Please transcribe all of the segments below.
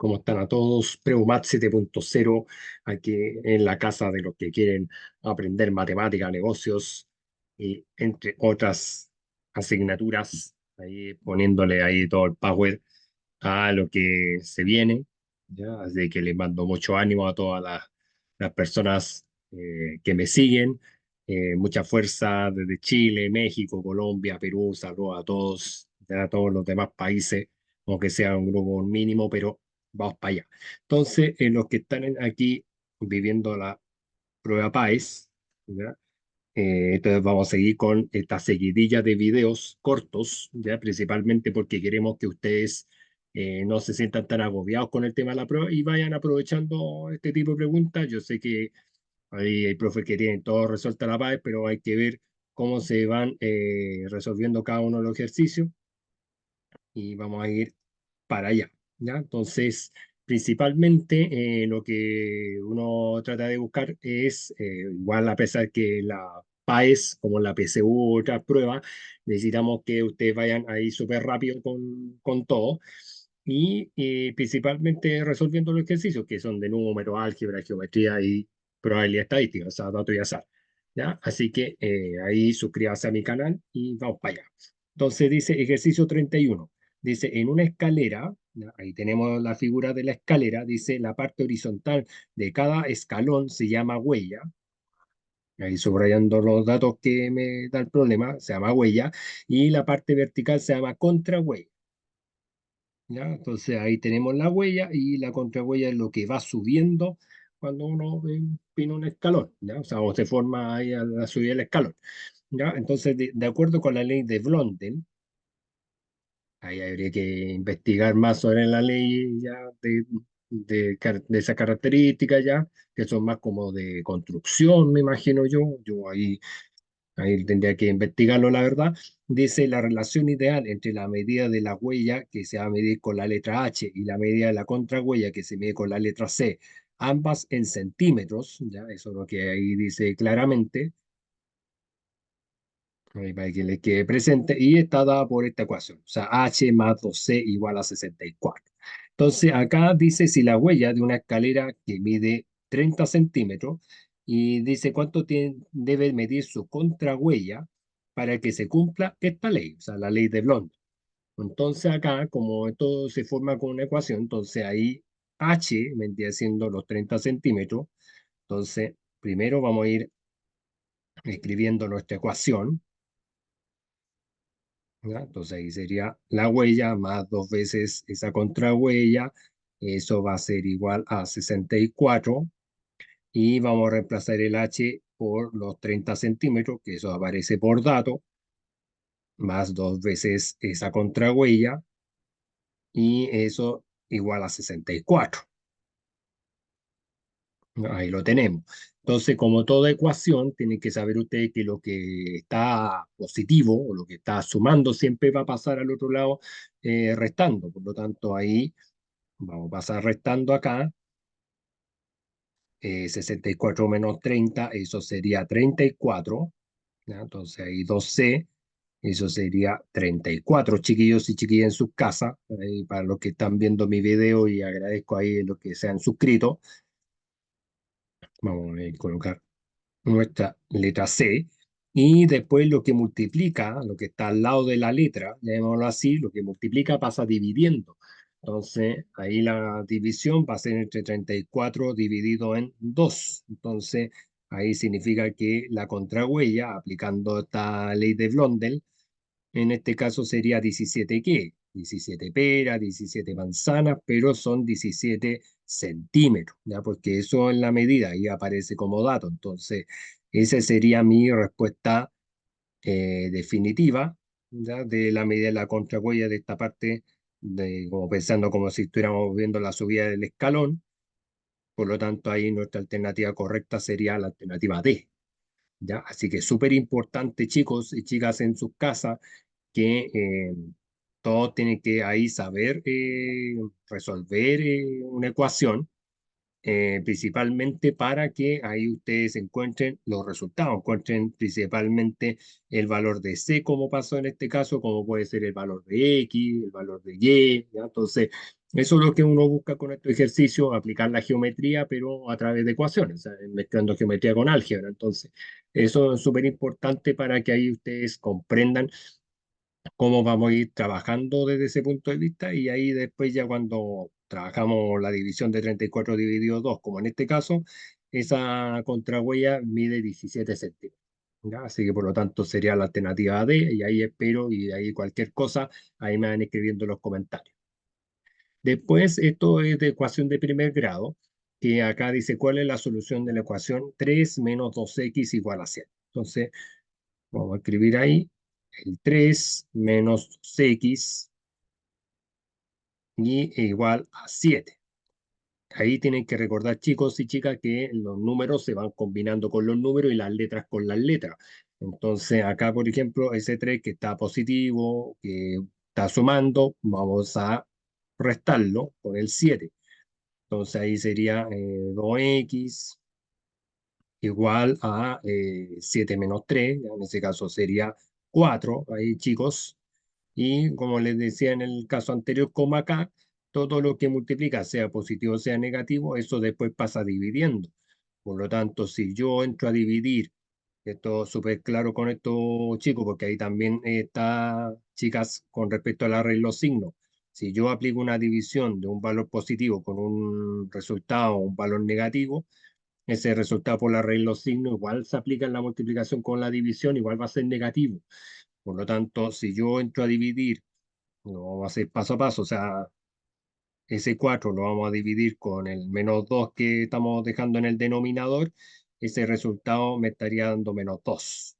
¿Cómo están a todos? Preumat 7.0, aquí en la casa de los que quieren aprender matemática, negocios y entre otras asignaturas, ahí poniéndole ahí todo el power a lo que se viene, ¿ya? Así que les mando mucho ánimo a todas las personas que me siguen. Mucha fuerza desde Chile, México, Colombia, Perú. Saludos a todos, ya a todos los demás países, aunque sea un grupo mínimo, pero vamos para allá. Entonces, los que están aquí viviendo la prueba PAES, ¿ya? Entonces vamos a seguir con esta seguidilla de videos cortos, ya principalmente porque queremos que ustedes no se sientan tan agobiados con el tema de la prueba y vayan aprovechando este tipo de preguntas. Yo sé que ahí hay profes que tienen todo resuelto a la paz, pero hay que ver cómo se van resolviendo cada uno de los ejercicios y vamos a ir para allá, ¿ya? Entonces, principalmente lo que uno trata de buscar es, igual a pesar que la PAES, como la PSU u otras pruebas, necesitamos que ustedes vayan ahí súper rápido con todo y principalmente resolviendo los ejercicios que son de número, álgebra, geometría y probabilidad estadística, o sea, dato y azar, ¿ya? Así que ahí suscríbase a mi canal y vamos para allá. Entonces dice ejercicio 31. Dice, en una escalera, ¿ya? Ahí tenemos la figura de la escalera, dice, la parte horizontal de cada escalón se llama huella. Ahí subrayando los datos que me da el problema, se llama huella, y la parte vertical se llama contrahuella. ¿Ya? Entonces ahí tenemos la huella y la contrahuella es lo que va subiendo cuando uno pina un escalón, ¿ya? O se forma ahí a la subida del escalón, ¿ya? Entonces, de acuerdo con la ley de Blondel, ahí habría que investigar más sobre la ley ya de esa característica ya, que son más como de construcción, me imagino yo. Yo ahí tendría que investigarlo, la verdad. Dice la relación ideal entre la medida de la huella que se va a medir con la letra H y la medida de la contrahuella que se mide con la letra C, ambas en centímetros, ya, eso es lo que ahí dice claramente ahí para que le quede presente, y está dada por esta ecuación, o sea, h más 2c igual a 64. Entonces, acá dice si la huella de una escalera que mide 30 centímetros y dice cuánto debe medir su contrahuella para que se cumpla esta ley, o sea, la ley de Blondel. Entonces, acá, como esto se forma con una ecuación, entonces ahí h vendría siendo los 30 centímetros. Entonces, primero vamos a ir escribiendo nuestra ecuación. ¿Ya? Entonces ahí sería la huella más dos veces esa contrahuella. Eso va a ser igual a 64. Y vamos a reemplazar el h por los 30 centímetros, que eso aparece por dato, más dos veces esa contrahuella. Y eso igual a 64. Ahí lo tenemos. Entonces, como toda ecuación, tienen que saber ustedes que lo que está positivo o lo que está sumando siempre va a pasar al otro lado restando. Por lo tanto, ahí vamos a pasar restando acá. 64 menos 30, eso sería 34. ¿Ya? Entonces ahí 2c, eso sería 34, chiquillos y chiquillas en sus casas. Ahí para los que están viendo mi video y agradezco ahí los que se han suscrito. Vamos a colocar nuestra letra C, y después lo que multiplica, lo que está al lado de la letra, llamémoslo así, lo que multiplica pasa dividiendo. Entonces, ahí la división va a ser entre 34 dividido en 2. Entonces, ahí significa que la contrahuella, aplicando esta ley de Blondel, en este caso sería 17 ¿qué? 17 peras, 17 manzanas, pero son 17 centímetros, ¿ya? Porque eso es la medida, ahí aparece como dato. Entonces, esa sería mi respuesta definitiva, ¿ya? De la medida de la contrahuella de esta parte, como pensando como si estuviéramos viendo la subida del escalón. Por lo tanto, ahí nuestra alternativa correcta sería la alternativa D, ¿ya? Así que súper importante, chicos y chicas en sus casas, que todos tienen que ahí saber resolver una ecuación principalmente para que ahí ustedes encuentren los resultados, encuentren principalmente el valor de C, como pasó en este caso, como puede ser el valor de X, el valor de Y, ¿ya? Entonces, eso es lo que uno busca con este ejercicio, aplicar la geometría, pero a través de ecuaciones, o sea, mezclando geometría con álgebra. Entonces, eso es súper importante para que ahí ustedes comprendan cómo vamos a ir trabajando desde ese punto de vista y ahí después ya cuando trabajamos la división de 34 dividido 2 como en este caso, esa contrahuella mide 17 centímetros. ¿Ya? Así que por lo tanto sería la alternativa D y ahí espero y ahí cualquier cosa, ahí me van escribiendo en los comentarios. Después, esto es de ecuación de primer grado, que acá dice cuál es la solución de la ecuación 3 menos 2x igual a 100. Entonces, vamos a escribir ahí el 3 menos x y igual a 7. Ahí tienen que recordar, chicos y chicas, que los números se van combinando con los números y las letras con las letras. Entonces, acá, por ejemplo, ese 3 que está positivo, que está sumando, vamos a restarlo con el 7. Entonces, ahí sería 2x igual a 7 menos 3. En ese caso sería 4. Ahí, chicos. Y como les decía en el caso anterior, como acá, todo lo que multiplica, sea positivo o sea negativo, eso después pasa dividiendo. Por lo tanto, si yo entro a dividir, esto es súper claro con esto, chicos, porque ahí también está, chicas, con respecto a la regla de los signos. Si yo aplico una división de un valor positivo con un resultado, un valor negativo, ese resultado por la regla de los signos igual se aplica en la multiplicación con la división, igual va a ser negativo. Por lo tanto, si yo entro a dividir, lo vamos a hacer paso a paso, o sea, ese 4 lo vamos a dividir con el menos 2 que estamos dejando en el denominador, ese resultado me estaría dando menos 2.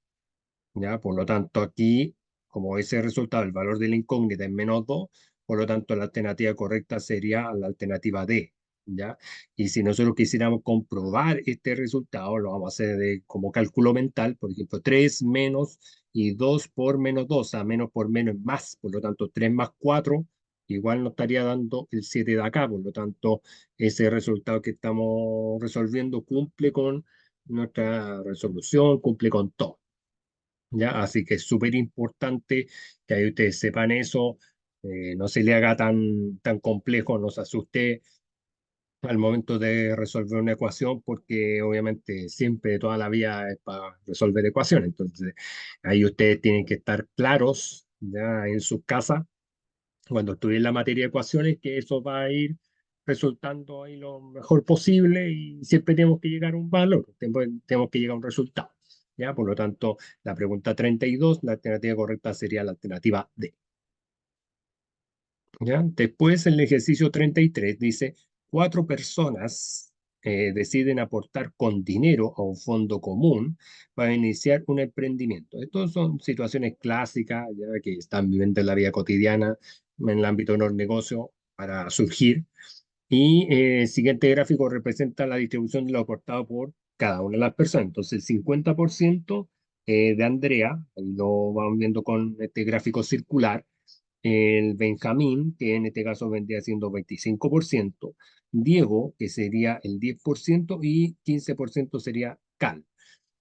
¿Ya? Por lo tanto, aquí, como ese resultado, el valor de la incógnita es menos 2, por lo tanto, la alternativa correcta sería la alternativa D. ¿Ya? Y si nosotros quisiéramos comprobar este resultado, lo vamos a hacer como cálculo mental, por ejemplo, 3 menos y 2 por menos 2, o sea, menos por menos es más, por lo tanto, 3 más 4 igual nos estaría dando el 7 de acá, por lo tanto, ese resultado que estamos resolviendo cumple con nuestra resolución, cumple con todo. ¿Ya? Así que es súper importante que ahí ustedes sepan eso, no se le haga tan complejo, no se asuste al momento de resolver una ecuación, porque obviamente siempre toda la vida es para resolver ecuaciones. Entonces, ahí ustedes tienen que estar claros ya en sus casas cuando estudien la materia de ecuaciones, que eso va a ir resultando ahí lo mejor posible y siempre tenemos que llegar a un valor, tenemos que llegar a un resultado. ¿Ya? Por lo tanto, la pregunta 32, la alternativa correcta sería la alternativa D. ¿Ya? Después, en el ejercicio 33 dice, cuatro personas deciden aportar con dinero a un fondo común para iniciar un emprendimiento. Estas son situaciones clásicas ya que están viviendo en la vida cotidiana en el ámbito de los negocios para surgir. Y el siguiente gráfico representa la distribución de lo aportado por cada una de las personas. Entonces, el 50% de Andrea, ahí lo vamos viendo con este gráfico circular, el Benjamín, que en este caso vendría siendo 25%, Diego, que sería el 10%, y 15% sería Cal.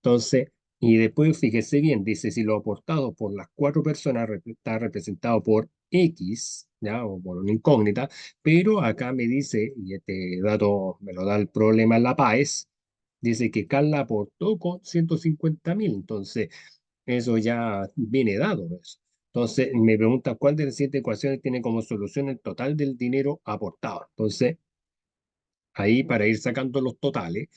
Entonces, y después fíjese bien, dice si lo aportado por las cuatro personas está representado por X, ¿ya? O por una incógnita, pero acá me dice, y este dato me lo da el problema en la PAES, dice que Cal aportó con 150.000, entonces eso ya viene dado. Eso. Entonces, me pregunta cuál de las siete ecuaciones tiene como solución el total del dinero aportado. Entonces, ahí para ir sacando los totales,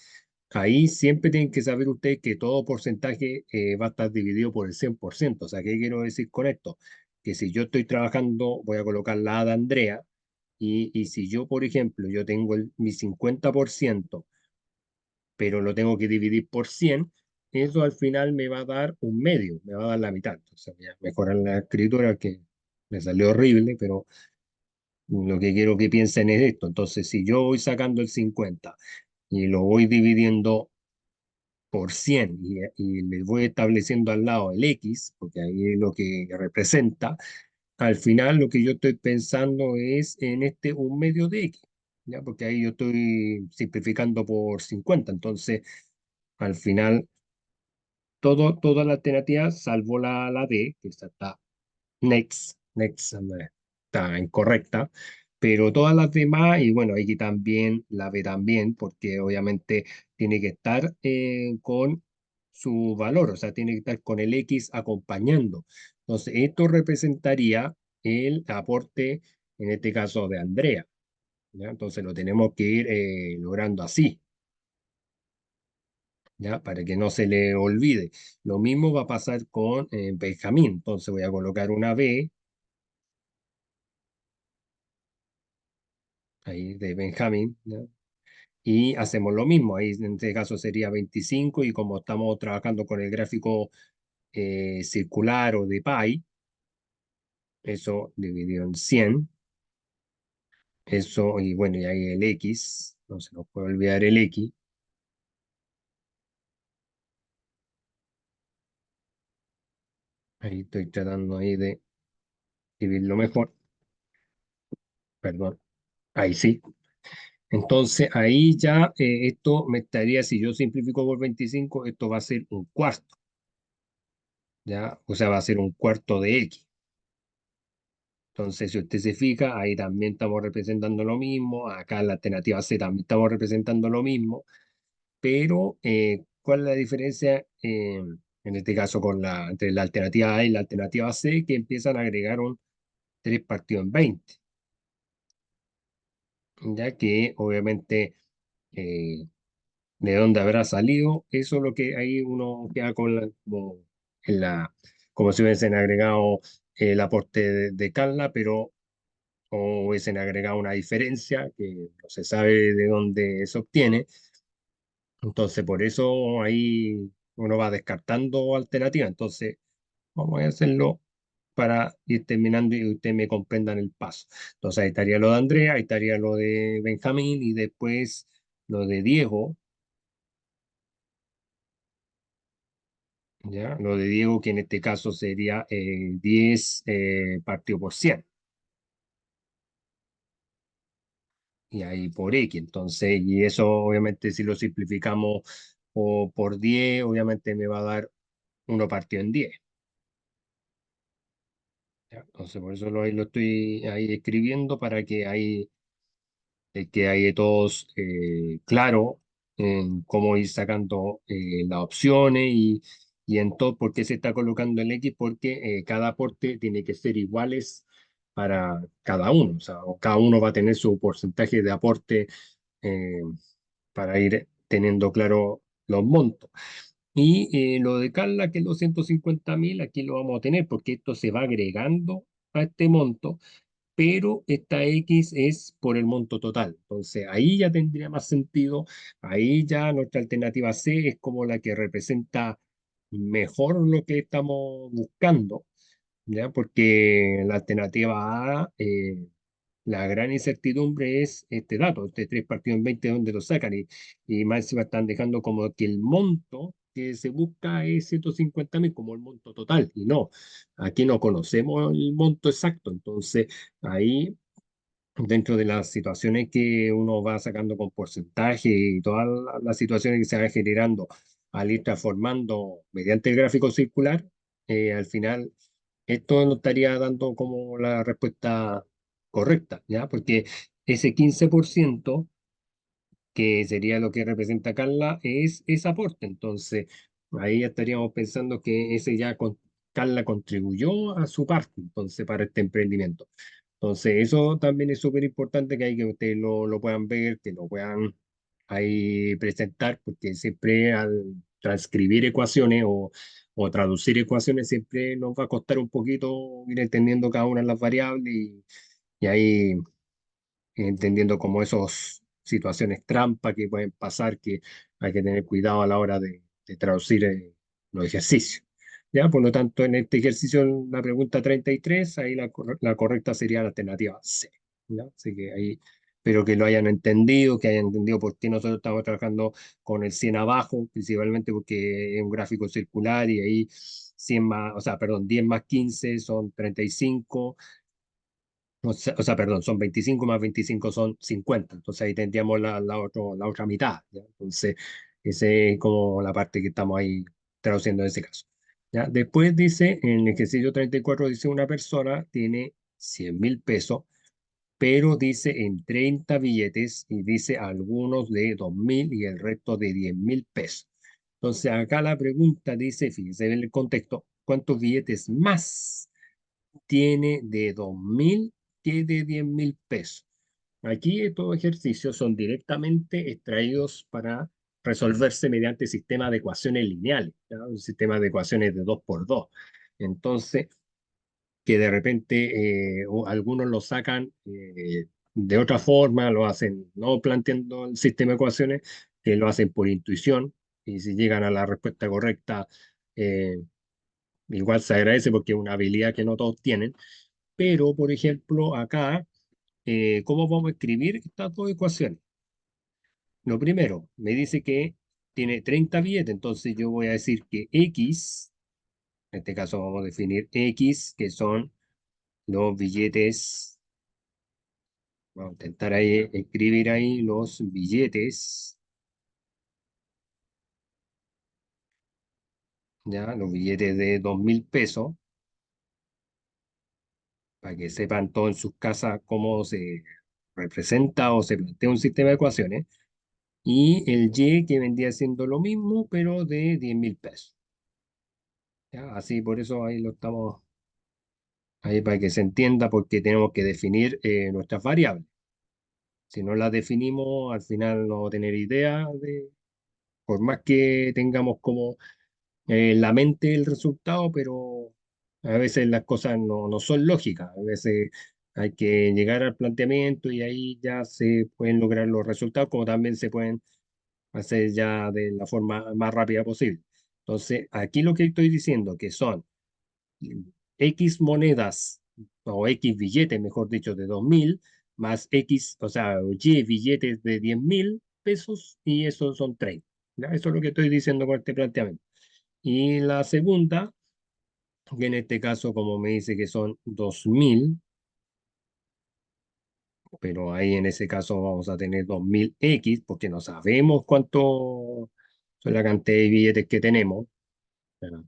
ahí siempre tienen que saber ustedes que todo porcentaje va a estar dividido por el 100%. O sea, ¿qué quiero decir con esto? Que si yo estoy trabajando, voy a colocar la A de Andrea, y si yo, por ejemplo, yo tengo mi 50%, pero lo tengo que dividir por 100, eso al final me va a dar un medio, me va a dar la mitad. Entonces, voy a mejorar la escritura que me salió horrible, pero lo que quiero que piensen es esto. Entonces, si yo voy sacando el 50 y lo voy dividiendo por 100 y le voy estableciendo al lado el X, porque ahí es lo que representa, al final lo que yo estoy pensando es en este un medio de X. ¿ya? Porque ahí yo estoy simplificando por 50, entonces al final toda la alternativa, salvo la D, que está next está incorrecta, pero todas las demás, y bueno, aquí también la B también, porque obviamente tiene que estar con su valor, o sea, tiene que estar con el X acompañando. Entonces, esto representaría el aporte, en este caso, de Andrea, ¿ya? Entonces, lo tenemos que ir logrando así. ¿Ya? Para que no se le olvide. Lo mismo va a pasar con Benjamín. Entonces voy a colocar una B ahí de Benjamín, ¿ya? Y hacemos lo mismo. Ahí en este caso sería 25 y como estamos trabajando con el gráfico circular o de pi, eso dividido en 100, eso y bueno, y ahí el X, no se nos puede olvidar el X. Ahí estoy tratando ahí de dividirlo mejor, perdón. Ahí sí. Entonces ahí ya esto me estaría, si yo simplifico por 25 esto va a ser un cuarto, ¿ya? O sea, va a ser un cuarto de X. Entonces, si usted se fija, ahí también estamos representando lo mismo, acá en la alternativa C también estamos representando lo mismo, pero ¿cuál es la diferencia en este caso entre la alternativa A y la alternativa C? Que empiezan a agregar un 3 partido en 20, ya que obviamente... eh, de dónde habrá salido, eso es lo que ahí uno queda con en como si hubiesen agregado el aporte de Carla, pero o hubiesen agregado una diferencia que no se sabe de dónde se obtiene. Entonces, por eso ahí uno va descartando alternativas. Entonces, vamos a hacerlo para ir terminando y ustedes me comprendan el paso. Entonces, ahí estaría lo de Andrea, ahí estaría lo de Benjamín y después lo de Diego. ¿Ya? Lo de Diego, que en este caso sería 10 partido por 100, y ahí por X. Entonces, y eso obviamente si lo simplificamos por 10 obviamente me va a dar uno partido en 10. ¿Ya? Entonces, por eso ahí lo estoy ahí escribiendo para que hay todos claro en cómo ir sacando las opciones y en todo por qué se está colocando el X, porque cada aporte tiene que ser iguales para cada uno, o sea, o cada uno va a tener su porcentaje de aporte eh, para ir teniendo claro los montos. Y lo de Carla, que es los 150.000, aquí lo vamos a tener porque esto se va agregando a este monto, pero esta X es por el monto total. Entonces ahí ya tendría más sentido, ahí ya nuestra alternativa C es como la que representa mejor lo que estamos buscando, ¿ya? Porque la alternativa A, la gran incertidumbre es este dato, este 3 partidos en 20, ¿dónde lo sacan? Y más encima están dejando como que el monto que se busca es 150.000 como el monto total, y no, aquí no conocemos el monto exacto, entonces ahí dentro de las situaciones que uno va sacando con porcentaje y todas las situaciones que se van generando al ir transformando mediante el gráfico circular, al final esto nos estaría dando como la respuesta correcta, ¿ya? Porque ese 15% que sería lo que representa Carla, es aporte. Entonces, ahí ya estaríamos pensando que ese Carla contribuyó a su parte, entonces, para este emprendimiento. Entonces, eso también es súper importante que hay que ustedes lo puedan ver, que lo puedan ahí presentar, porque siempre al transcribir ecuaciones o traducir ecuaciones, siempre nos va a costar un poquito ir entendiendo cada una de las variables y ahí entendiendo como esas situaciones trampa que pueden pasar, que hay que tener cuidado a la hora de traducir los ejercicios. ¿Ya? Por lo tanto, en este ejercicio, en la pregunta 33 ahí la correcta sería la alternativa C. ¿Ya? Así que ahí espero que lo hayan entendido, que hayan entendido por qué nosotros estamos trabajando con el 100 abajo, principalmente porque es un gráfico circular y ahí 100 más, o sea, perdón, 10 más 15 son 35, perdón, son 25 más 25 son 50. Entonces ahí tendríamos la otra mitad, ¿ya? Entonces, esa es como la parte que estamos ahí traduciendo en ese caso. ¿Ya? Después dice, en el ejercicio 34 dice una persona tiene 100.000 pesos, pero dice en 30 billetes y dice algunos de 2.000 y el resto de 10.000 pesos. Entonces acá la pregunta dice, fíjense en el contexto, ¿cuántos billetes más tiene de 2.000 que de 10.000 pesos? Aquí estos ejercicios son directamente extraídos para resolverse mediante sistema de ecuaciones lineales, ¿ya? Un sistema de ecuaciones de 2 por 2. Entonces, que de repente algunos lo sacan de otra forma, lo hacen no planteando el sistema de ecuaciones, que lo hacen por intuición, y si llegan a la respuesta correcta, eh, igual se agradece porque es una habilidad que no todos tienen. Pero, por ejemplo, acá, ¿cómo vamos a escribir estas dos ecuaciones? Lo primero, me dice que tiene 30 billetes, entonces yo voy a decir que X, en este caso vamos a definir X, que son los billetes. Vamos a intentar ahí escribir ahí los billetes, ya, los billetes de 2.000 pesos, para que sepan todos en sus casas cómo se representa o se plantea un sistema de ecuaciones. Y el Y que vendría siendo lo mismo, pero de 10.000 pesos. ¿Ya? Así, por eso ahí lo estamos, ahí para que se entienda, porque tenemos que definir nuestras variables. Si no las definimos, al final no vamos a tener idea de, por más que tengamos como en la mente el resultado, pero a veces las cosas no son lógicas. A veces hay que llegar al planteamiento y ahí ya se pueden lograr los resultados, como también se pueden hacer ya de la forma más rápida posible. Entonces, aquí lo que estoy diciendo que son X monedas o X billetes, mejor dicho, de 2.000 más X, o sea, Y billetes de 10.000 pesos y esos son 30. ¿Ya? Eso es lo que estoy diciendo con este planteamiento. Y la segunda, que en este caso, como me dice que son 2.000, pero ahí en ese caso vamos a tener 2.000X, porque no sabemos cuánto son la cantidad de billetes que tenemos. Para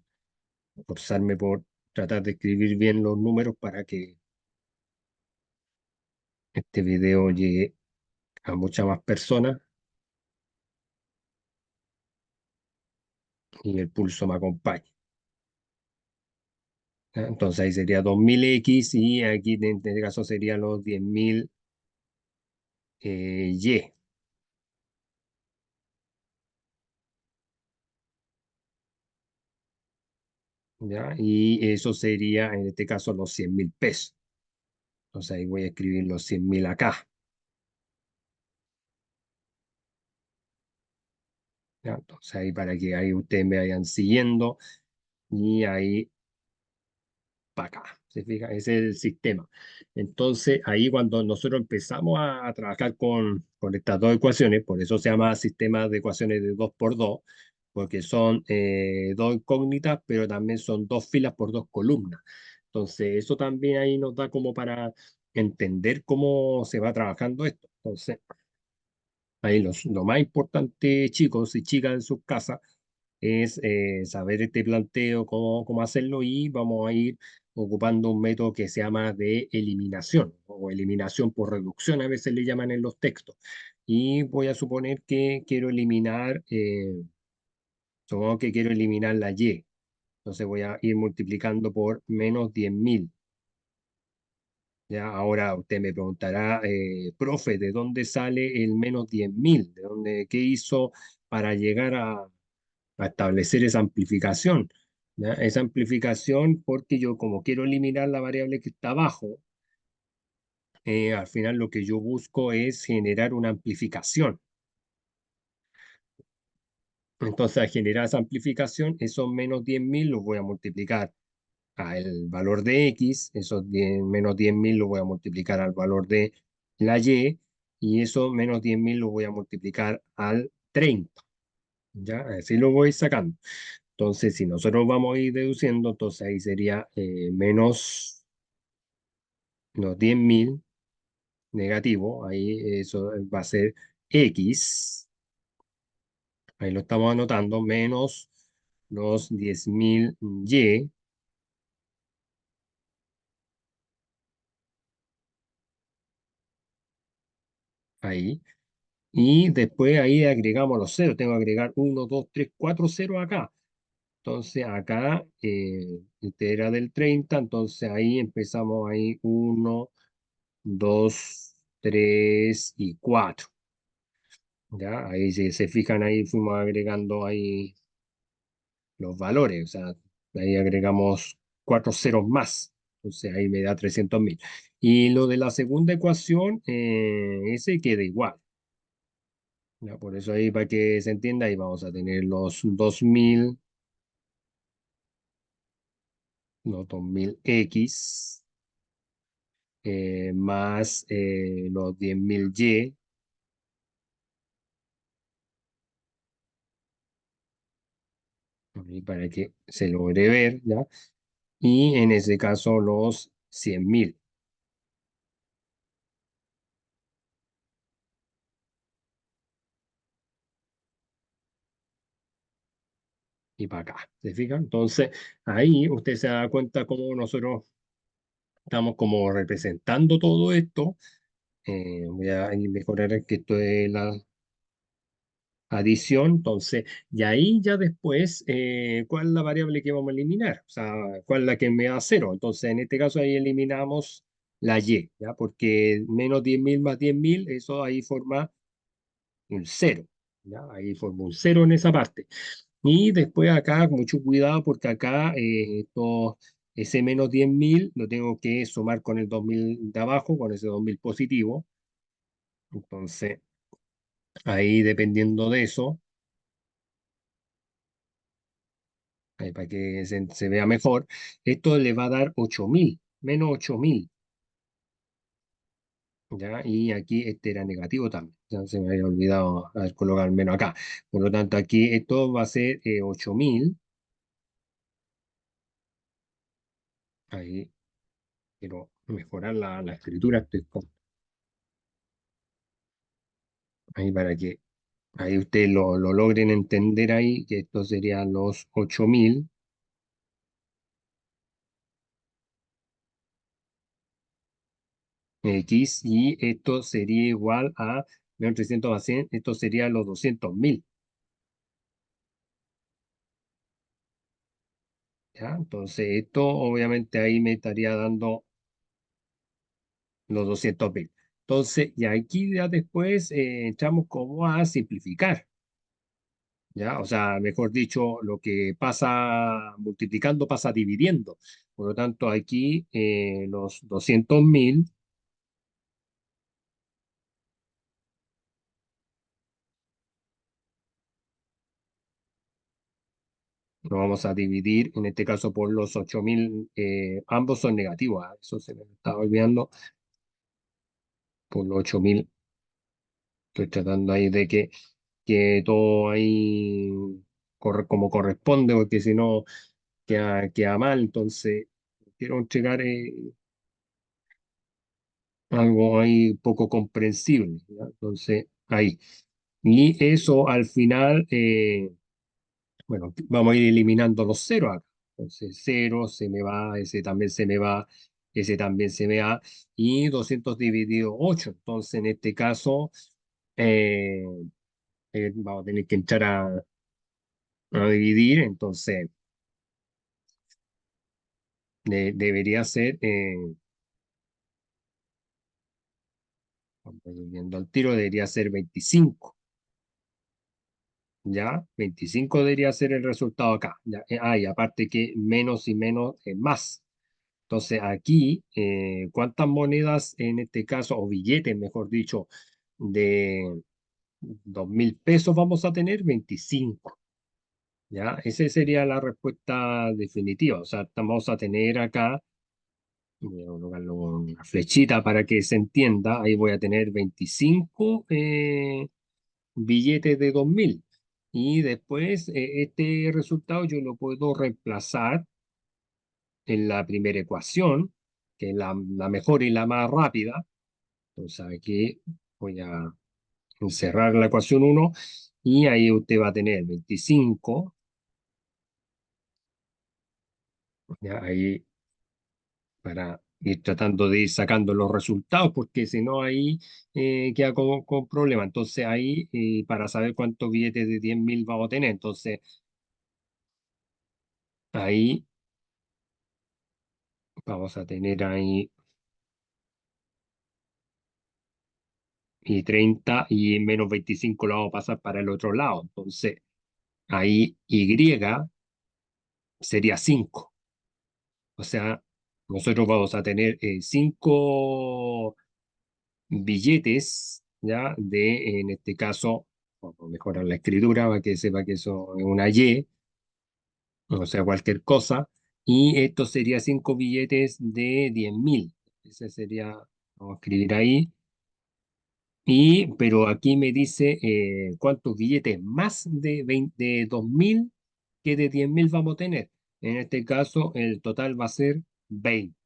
esforzarme por tratar de escribir bien los números para que este video llegue a muchas más personas y el pulso me acompañe. ¿Ya? Entonces ahí sería 2.000X y aquí en este caso sería los 10.000 Y. ¿Ya? Y eso sería en este caso los 100.000 pesos. Entonces ahí voy a escribir los 100.000 acá. ¿Ya? Entonces ahí para que ahí ustedes me vayan siguiendo y ahí para acá. ¿Se fija? Ese es el sistema. Entonces, ahí cuando nosotros empezamos a trabajar con estas dos ecuaciones, por eso se llama sistema de ecuaciones de 2 por 2, porque son dos incógnitas, pero también son dos filas por dos columnas. Entonces, eso también ahí nos da como para entender cómo se va trabajando esto. Entonces, ahí lo más importante, chicos y chicas en sus casas, es saber este planteo, cómo hacerlo y vamos a ir ocupando un método que se llama de eliminación o eliminación por reducción, a veces le llaman en los textos. Y voy a suponer que quiero eliminar, supongo que quiero eliminar la Y. Entonces voy a ir multiplicando por menos 10.000. Ya, ahora usted me preguntará, profe, ¿de dónde sale el menos 10.000? ¿De dónde, qué hizo para llegar a establecer esa amplificación? ¿Ya? Esa amplificación, porque yo como quiero eliminar la variable que está abajo, al final lo que yo busco es generar una amplificación. Entonces, al generar esa amplificación, esos menos 10.000 los voy a multiplicar al valor de X, esos menos 10.000 los voy a multiplicar al valor de la y esos menos 10.000 los voy a multiplicar al 30. ¿Ya? Así lo voy sacando. Entonces, si nosotros vamos a ir deduciendo, entonces ahí sería los 10.000 negativo, ahí eso va a ser X, ahí lo estamos anotando, menos los 10.000 Y, ahí. Y después ahí agregamos los ceros. Tengo que agregar uno 2 3 4 ceros acá. Entonces acá, este era del 30, entonces ahí empezamos ahí uno 2 3 y 4. ¿Ya? Ahí si se fijan, ahí fuimos agregando ahí los valores. O sea, ahí agregamos 4 ceros más. Entonces ahí me da 300.000. Y lo de la segunda ecuación, ese queda igual. ¿Ya? Por eso ahí, para que se entienda, ahí vamos a tener los 2000X más los 10.000 Y, ahí para que se logre ver, ¿ya? Y en ese caso los 100.000 y para acá, ¿se fijan? Entonces ahí usted se da cuenta cómo nosotros estamos como representando todo esto. Voy a ahí mejorar que esto es la adición, entonces, y ahí ya después, ¿cuál es la variable que vamos a eliminar? O sea, ¿cuál es la que me da cero? Entonces, en este caso ahí eliminamos la y, ¿ya? Porque menos 10.000 más 10.000, eso ahí forma un cero, ¿ya? Ahí forma un cero en esa parte. Y después acá, mucho cuidado, porque acá ese menos 10.000 lo tengo que sumar con el 2.000 de abajo, con ese 2.000 positivo. Entonces, ahí dependiendo de eso, ahí para que se vea mejor, esto le va a dar 8.000 menos 8.000, ¿ya? Y aquí este era negativo también, ya se me había olvidado haber colocado menos acá. Por lo tanto, aquí esto va a ser 8.000, ahí quiero mejorar la escritura, ahí para que ahí ustedes lo logren entender ahí, que esto serían los 8.000 X, y esto sería igual a menos 300 más 100, esto sería los 200.000. ¿Ya? Entonces, esto obviamente ahí me estaría dando los 200.000. Entonces, y aquí ya después entramos como a simplificar, ¿ya? O sea, mejor dicho, lo que pasa multiplicando pasa dividiendo. Por lo tanto, aquí los 200.000 lo vamos a dividir, en este caso, por los 8.000, ambos son negativos, eso se me estaba olvidando, por los 8.000, estoy tratando ahí de que todo ahí como corresponde, porque si no queda mal. Entonces quiero entregar algo ahí poco comprensible, ¿ya? Entonces, ahí. Y eso al final, bueno, vamos a ir eliminando los ceros acá. Entonces, cero se me va, ese también se me va, ese también se me va, y 200 dividido 8. Entonces, en este caso, eh, vamos a tener que entrar a dividir. Entonces, debería ser, vamos viendo al tiro, debería ser 25. ¿Ya? 25 debería ser el resultado acá. ¿Ya? Y aparte que menos y menos es más. Entonces aquí, ¿cuántas monedas en este caso, o billetes, mejor dicho, de 2.000 pesos vamos a tener? 25. ¿Ya? Esa sería la respuesta definitiva. O sea, vamos a tener acá, voy a colocarlo con una flechita para que se entienda, ahí voy a tener 25 billetes de 2.000. Y después este resultado yo lo puedo reemplazar en la primera ecuación. que es la mejor y la más rápida. Entonces aquí voy a cerrar la ecuación uno y ahí usted va a tener 25, ya ahí para ir tratando de ir sacando los resultados, porque si no ahí queda con problema. Entonces ahí, para saber cuántos billetes de 10.000 vamos a tener, entonces ahí vamos a tener ahí y 30 y menos 25 lo vamos a pasar para el otro lado. Entonces ahí Y sería 5. O sea, nosotros vamos a tener 5 billetes, ¿ya? En este caso, vamos a mejorar la escritura para que sepa que eso es una Y, o sea, cualquier cosa. Y esto sería 5 billetes de 10.000. Ese sería, vamos a escribir ahí. Pero aquí me dice cuántos billetes más de 2.000 que de 10.000 vamos a tener. En este caso, el total va a ser 20.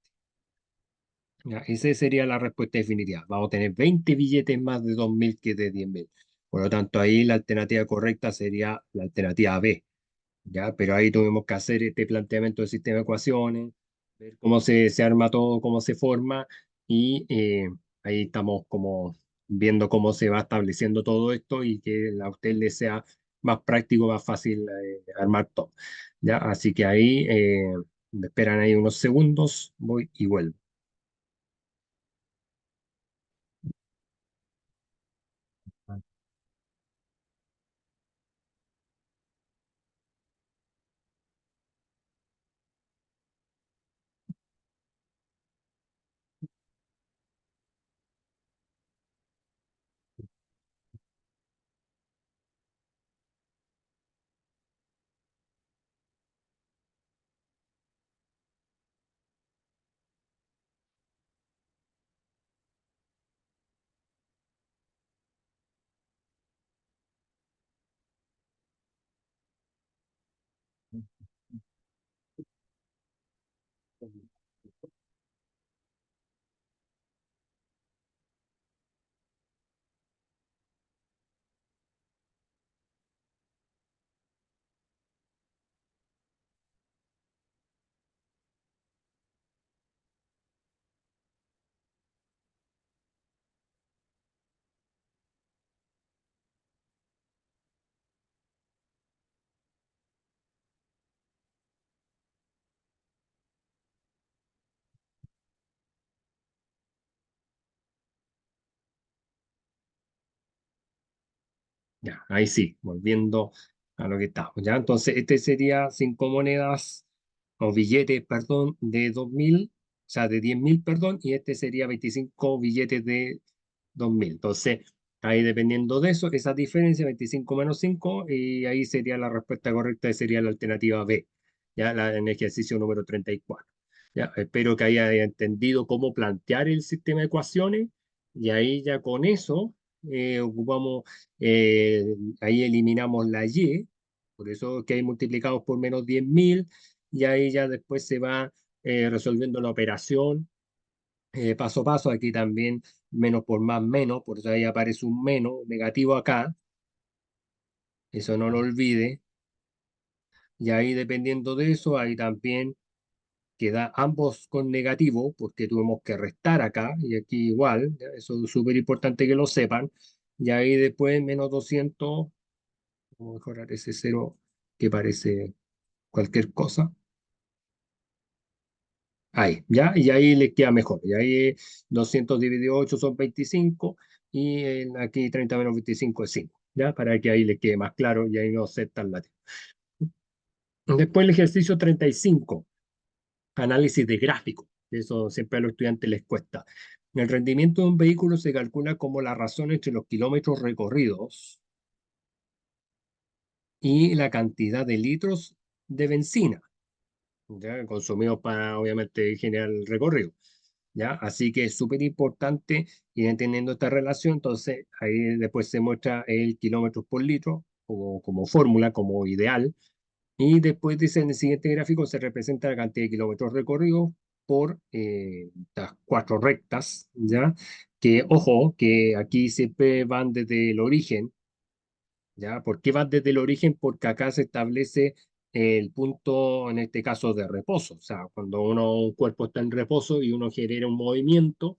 Ya, esa sería la respuesta definitiva. Vamos a tener 20 billetes más de 2.000 que de 10.000. Por lo tanto, ahí la alternativa correcta sería la alternativa B. ¿Ya? Pero ahí tuvimos que hacer este planteamiento del sistema de ecuaciones, ver cómo se arma todo, cómo se forma, y ahí estamos como viendo cómo se va estableciendo todo esto y que a usted le sea más práctico, más fácil armar todo. ¿Ya? Así que ahí me esperan ahí unos segundos, voy y vuelvo. Ya, ahí sí, volviendo a lo que estamos. Ya, entonces este sería 5 monedas o billetes, perdón, de 2.000, o sea, de 10.000, perdón, y este sería 25 billetes de 2.000. Entonces, ahí dependiendo de eso, esa diferencia, 25 menos 5 y ahí sería la respuesta correcta, sería la alternativa B, ya, en el ejercicio número 34. Ya, espero que haya entendido cómo plantear el sistema de ecuaciones, y ahí ya con eso ocupamos, eh, ahí eliminamos la Y, por eso que hay multiplicados por menos 10.000, y ahí ya después se va resolviendo la operación paso a paso. Aquí también menos por más menos, por eso ahí aparece un menos negativo acá, eso no lo olvide. Y ahí dependiendo de eso, ahí también queda ambos con negativo, porque tuvimos que restar acá y aquí igual, ¿ya? Eso es súper importante que lo sepan. Y ahí después menos 200, vamos a mejorar ese cero que parece cualquier cosa. Ahí, ¿ya? Y ahí le queda mejor. Y ahí 200 dividido 8 son 25 y aquí 30 menos 25 es 5, ¿ya? Para que ahí le quede más claro y ahí no se tan látigo. Después el ejercicio 35, análisis de gráfico. Eso siempre a los estudiantes les cuesta. El rendimiento de un vehículo se calcula como la razón entre los kilómetros recorridos y la cantidad de litros de benzina, ¿ya? Consumidos para, obviamente, generar el recorrido. ¿Ya? Así que es súper importante ir entendiendo esta relación. Entonces, ahí después se muestra el kilómetros por litro como fórmula, como ideal. Y después dice en el siguiente gráfico se representa la cantidad de kilómetros recorridos por las cuatro rectas, ¿ya? Que, ojo, que aquí siempre van desde el origen, ¿ya? ¿Por qué van desde el origen? Porque acá se establece el punto, en este caso, de reposo. O sea, cuando un cuerpo está en reposo y uno genera un movimiento,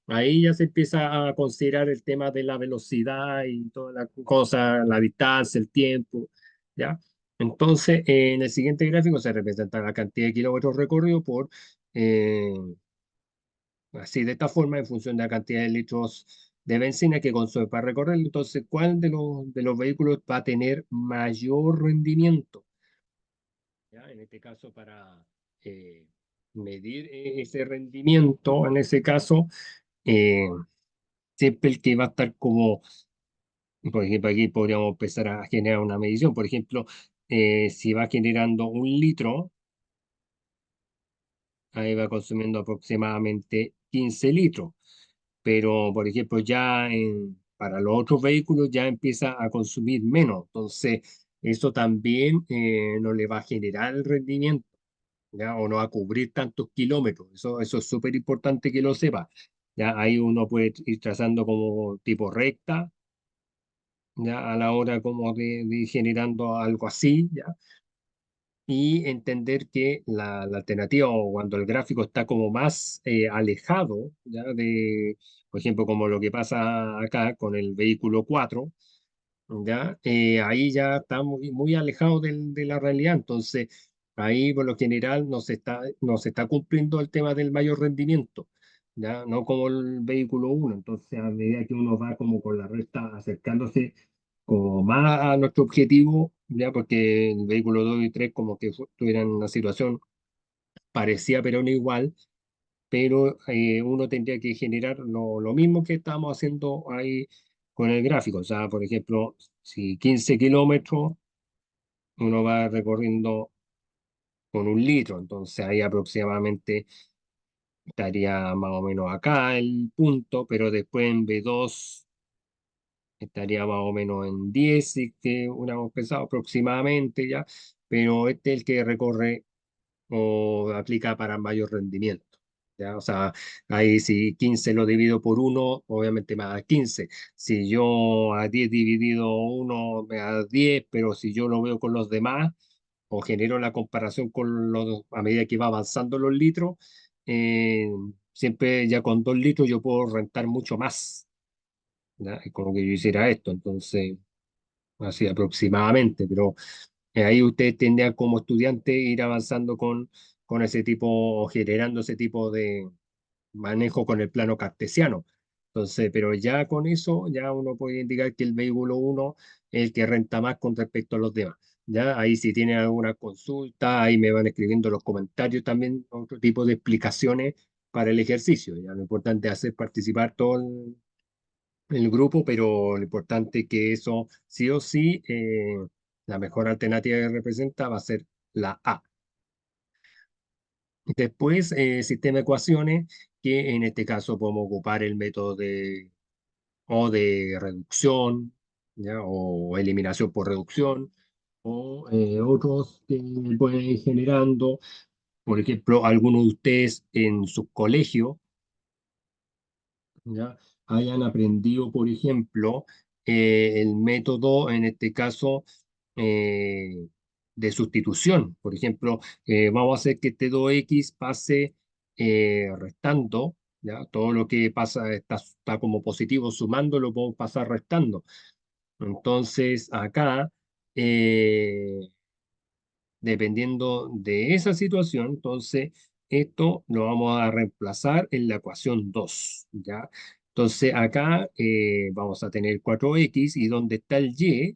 ahí ya se empieza a considerar el tema de la velocidad y toda la cosa, la distancia, el tiempo, ¿ya? Entonces, en el siguiente gráfico se representa la cantidad de kilómetros recorridos por, eh, así de esta forma, en función de la cantidad de litros de benzina que consume para recorrer. Entonces, ¿cuál de los vehículos va a tener mayor rendimiento? ¿Ya? En este caso, para eh, medir ese rendimiento, en ese caso, eh, siempre el que va a estar como, por ejemplo, aquí podríamos empezar a generar una medición. Por ejemplo, si va generando un litro, ahí va consumiendo aproximadamente 15 litros. Pero, por ejemplo, para los otros vehículos ya empieza a consumir menos. Entonces, eso también no le va a generar el rendimiento, ¿ya? O no va a cubrir tantos kilómetros. Eso es súper importante que lo sepa. ¿Ya? Ahí uno puede ir trazando como tipo recta, ¿ya? A la hora como de ir generando algo así, ¿ya? Y entender que la alternativa o cuando el gráfico está como más alejado, ¿ya? Por ejemplo, como lo que pasa acá con el vehículo 4, ¿ya? Ahí ya está muy alejado de la realidad. Entonces, ahí por lo general no se está cumpliendo el tema del mayor rendimiento, ¿ya? No como el vehículo uno. Entonces, a medida que uno va como con la recta acercándose como más a nuestro objetivo, ¿ya? Porque el vehículo 2 y 3 como que tuvieran una situación parecida pero no igual, pero uno tendría que generar lo mismo que estamos haciendo ahí con el gráfico. O sea, por ejemplo, si 15 kilómetros uno va recorriendo con un litro, entonces ahí aproximadamente estaría más o menos acá el punto, pero después en B2 estaría más o menos en 10, y que hubiéramos pensado aproximadamente ya, pero este es el que recorre o aplica para mayor rendimiento. ¿Ya? O sea, ahí si 15 lo divido por uno obviamente me da 15. Si yo a 10 dividido uno me da 10, pero si yo lo veo con los demás o genero la comparación con los, a medida que va avanzando los litros, eh, siempre ya con 2 litros yo puedo rentar mucho más. ¿Ya? Es como que yo hiciera esto, entonces, así aproximadamente, pero ahí ustedes tendrían como estudiante ir avanzando con ese tipo, o generando ese tipo de manejo con el plano cartesiano. Entonces, pero ya con eso, ya uno puede indicar que el vehículo uno es el que renta más con respecto a los demás. Ya, ahí si tienen alguna consulta, ahí me van escribiendo los comentarios también, otro tipo de explicaciones para el ejercicio. Ya lo importante es hacer participar todo el grupo, pero lo importante es que eso sí o sí, la mejor alternativa que representa va a ser la A. Después, sistema de ecuaciones, que en este caso podemos ocupar el método o de reducción, ¿ya? O eliminación por reducción, o otros que pueden ir generando, por ejemplo, algunos de ustedes en su colegio, ¿ya? Hayan aprendido, por ejemplo, el método, en este caso, de sustitución. Por ejemplo, vamos a hacer que este 2x pase restando, ¿ya? Todo lo que pasa está como positivo, sumando, lo podemos pasar restando. Entonces, acá, dependiendo de esa situación, entonces esto lo vamos a reemplazar en la ecuación 2, ¿ya? Entonces acá vamos a tener 4x y donde está el y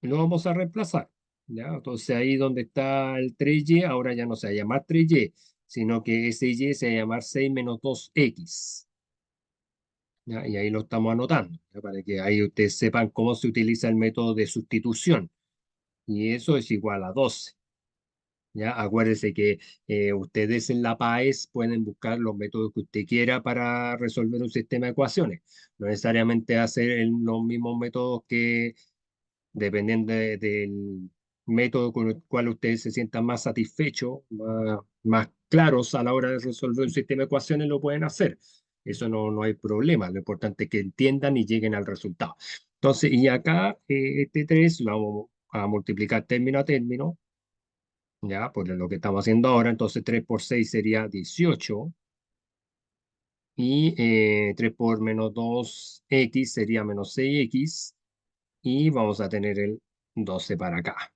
lo vamos a reemplazar, ¿ya? Entonces ahí donde está el 3y, ahora ya no se va a llamar 3y, sino que ese y se va a llamar 6 menos 2x, ¿ya? Y ahí lo estamos anotando, ¿ya? Para que ahí ustedes sepan cómo se utiliza el método de sustitución. Y eso es igual a 12. ¿Ya? Acuérdese que ustedes en la PAES pueden buscar los métodos que usted quiera para resolver un sistema de ecuaciones. No necesariamente hacer los mismos métodos que, dependiendo del método con el cual ustedes se sientan más satisfechos, más más claros a la hora de resolver un sistema de ecuaciones lo pueden hacer. Eso no hay problema. Lo importante es que entiendan y lleguen al resultado. Entonces, y acá este 3 lo vamos a multiplicar término a término, ya, por lo que estamos haciendo ahora. Entonces, 3 por 6 sería 18 y 3 por menos 2x sería menos 6x y vamos a tener el 12 para acá,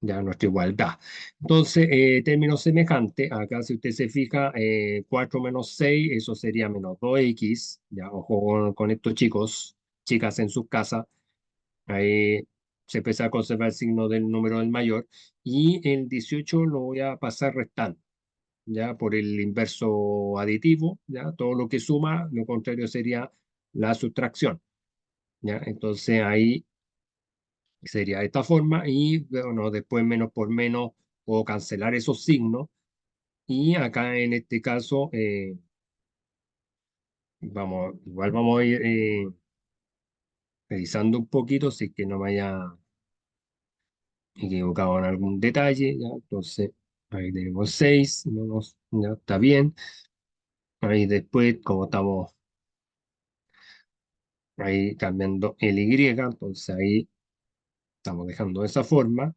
ya nuestra igualdad. Entonces, término semejante, acá si usted se fija, 4 menos 6 eso sería menos 2x, ya, ojo con estos chicos, chicas en sus casas, ahí se empieza a conservar el signo del número del mayor, y el 18 lo voy a pasar restando, ya, por el inverso aditivo, ya, todo lo que suma, lo contrario sería la sustracción, ya, entonces ahí sería de esta forma y bueno, después menos por menos o cancelar esos signos. Y acá en este caso, igual vamos a ir revisando un poquito si es que no me haya equivocado en algún detalle. ¿Ya? Entonces, ahí tenemos 6 ya está bien. Ahí después, como estamos ahí cambiando el Y, entonces ahí estamos dejando de esa forma.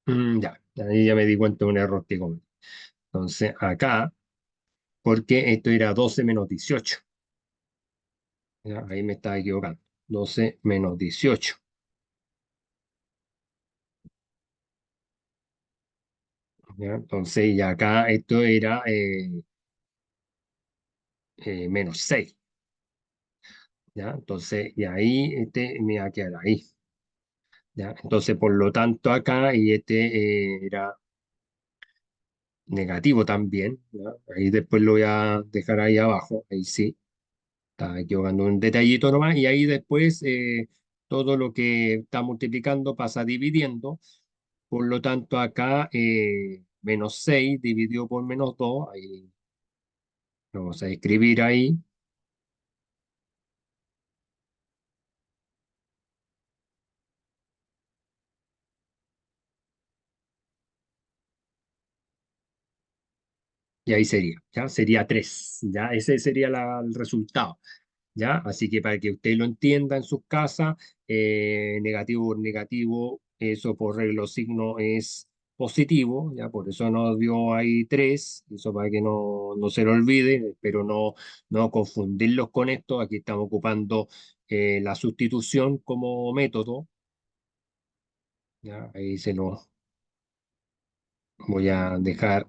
Ya, ahí ya me di cuenta de un error que cometí. Entonces, acá, porque esto era 12 menos 18. ¿Ya? Ahí me estaba equivocando. 12 menos 18. ¿Ya? Entonces, y acá esto era menos 6. ¿Ya? Entonces, y ahí este me va a quedar ahí. ¿Ya? Entonces, por lo tanto, acá y este era negativo también. ¿Ya? Ahí después lo voy a dejar ahí abajo. Ahí sí. Estaba equivocando un detallito nomás. Y ahí después todo lo que está multiplicando pasa dividiendo. Por lo tanto, acá menos 6 dividido por menos 2 ahí lo vamos a escribir ahí, y ahí sería, ¿ya? Sería 3 ¿ya? Ese sería el resultado, ¿ya? Así que para que usted lo entienda en sus casas, negativo por negativo, eso por reglo signo es positivo, ¿ya? Por eso nos dio ahí 3 eso para que no se lo olvide, pero no confundirlos con esto, aquí estamos ocupando la sustitución como método, ¿ya? Ahí se lo voy a dejar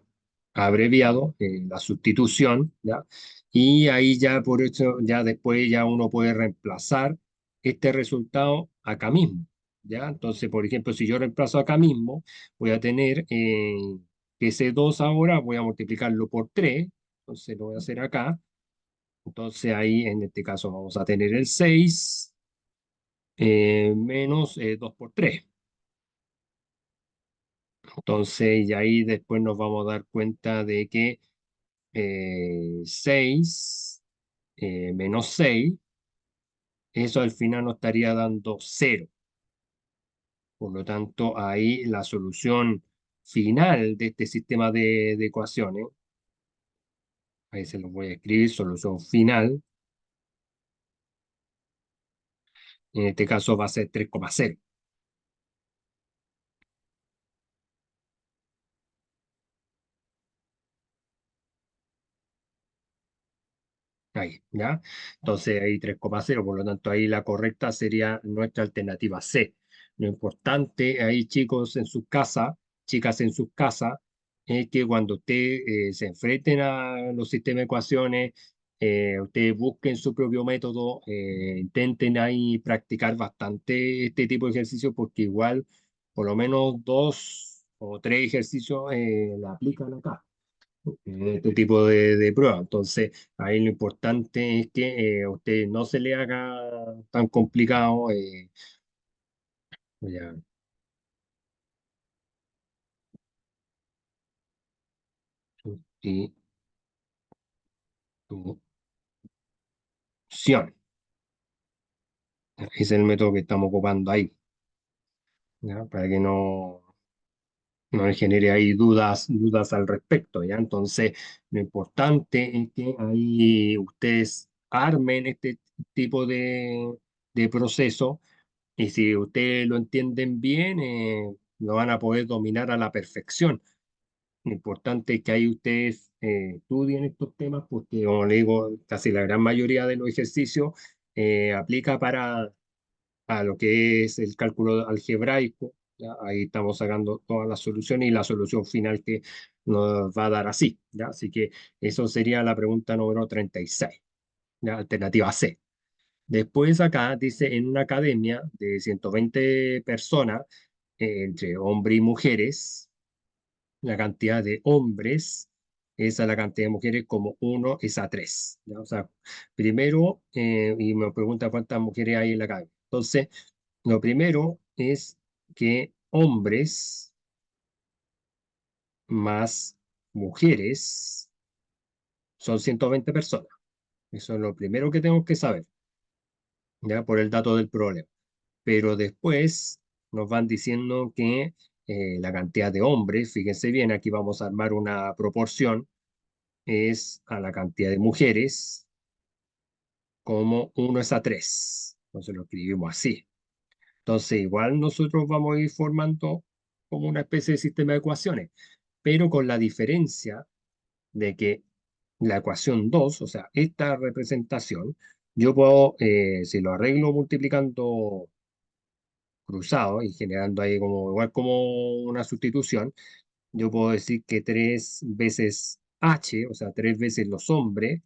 abreviado, la sustitución, ¿ya? Y ahí ya por eso, ya después ya uno puede reemplazar este resultado acá mismo, ¿ya? Entonces, por ejemplo, si yo reemplazo acá mismo, voy a tener que ese 2 ahora voy a multiplicarlo por 3 entonces lo voy a hacer acá. Entonces ahí en este caso vamos a tener el 6 menos 2 por 3. Entonces, y ahí después nos vamos a dar cuenta de que 6 menos 6 eso al final nos estaría dando 0. Por lo tanto, ahí la solución final de este sistema de ecuaciones, ahí se los voy a escribir, solución final, en este caso va a ser 3,0. Ahí, ¿ya? Entonces ahí 3,0 por lo tanto ahí la correcta sería nuestra alternativa C. Lo importante ahí, chicos, en sus casas, chicas en sus casas, es que cuando ustedes se enfrenten a los sistemas de ecuaciones, ustedes busquen su propio método, intenten ahí practicar bastante este tipo de ejercicios porque igual por lo menos 2 o 3 ejercicios la aplican acá en este tipo de pruebas. Entonces, ahí lo importante es que a usted no se le haga tan complicado. Ya, sustitución. Ese es el método que estamos ocupando ahí. ¿ya? Para que no le genere ahí dudas al respecto, ¿ya? Entonces, lo importante es que ahí ustedes armen este tipo de proceso y si ustedes lo entienden bien, lo van a poder dominar a la perfección. Lo importante es que ahí ustedes estudien estos temas porque, como le digo, casi la gran mayoría de los ejercicios aplica a lo que es el cálculo algebraico. ¿Ya? Ahí estamos sacando todas las soluciones y la solución final que nos va a dar así. ¿Ya? Así que eso sería la pregunta número 36, ¿ya? Alternativa C. Después acá dice, en una academia de 120 personas, entre hombres y mujeres, la cantidad de hombres es a la cantidad de mujeres como uno es a 3. ¿Ya? O sea, primero, y me pregunta cuántas mujeres hay en la academia. Entonces, lo primero es que hombres más mujeres son 120 personas. Eso es lo primero que tengo que saber, ya por el dato del problema. Pero después nos van diciendo que la cantidad de hombres, fíjense bien, aquí vamos a armar una proporción, es a la cantidad de mujeres como uno es a 3. Entonces lo escribimos así. Entonces, igual nosotros vamos a ir formando como una especie de sistema de ecuaciones, pero con la diferencia de que la ecuación 2, o sea, esta representación, yo puedo, si lo arreglo multiplicando cruzado y generando ahí como igual como una sustitución, yo puedo decir que 3 veces h, o sea, 3 veces los hombres,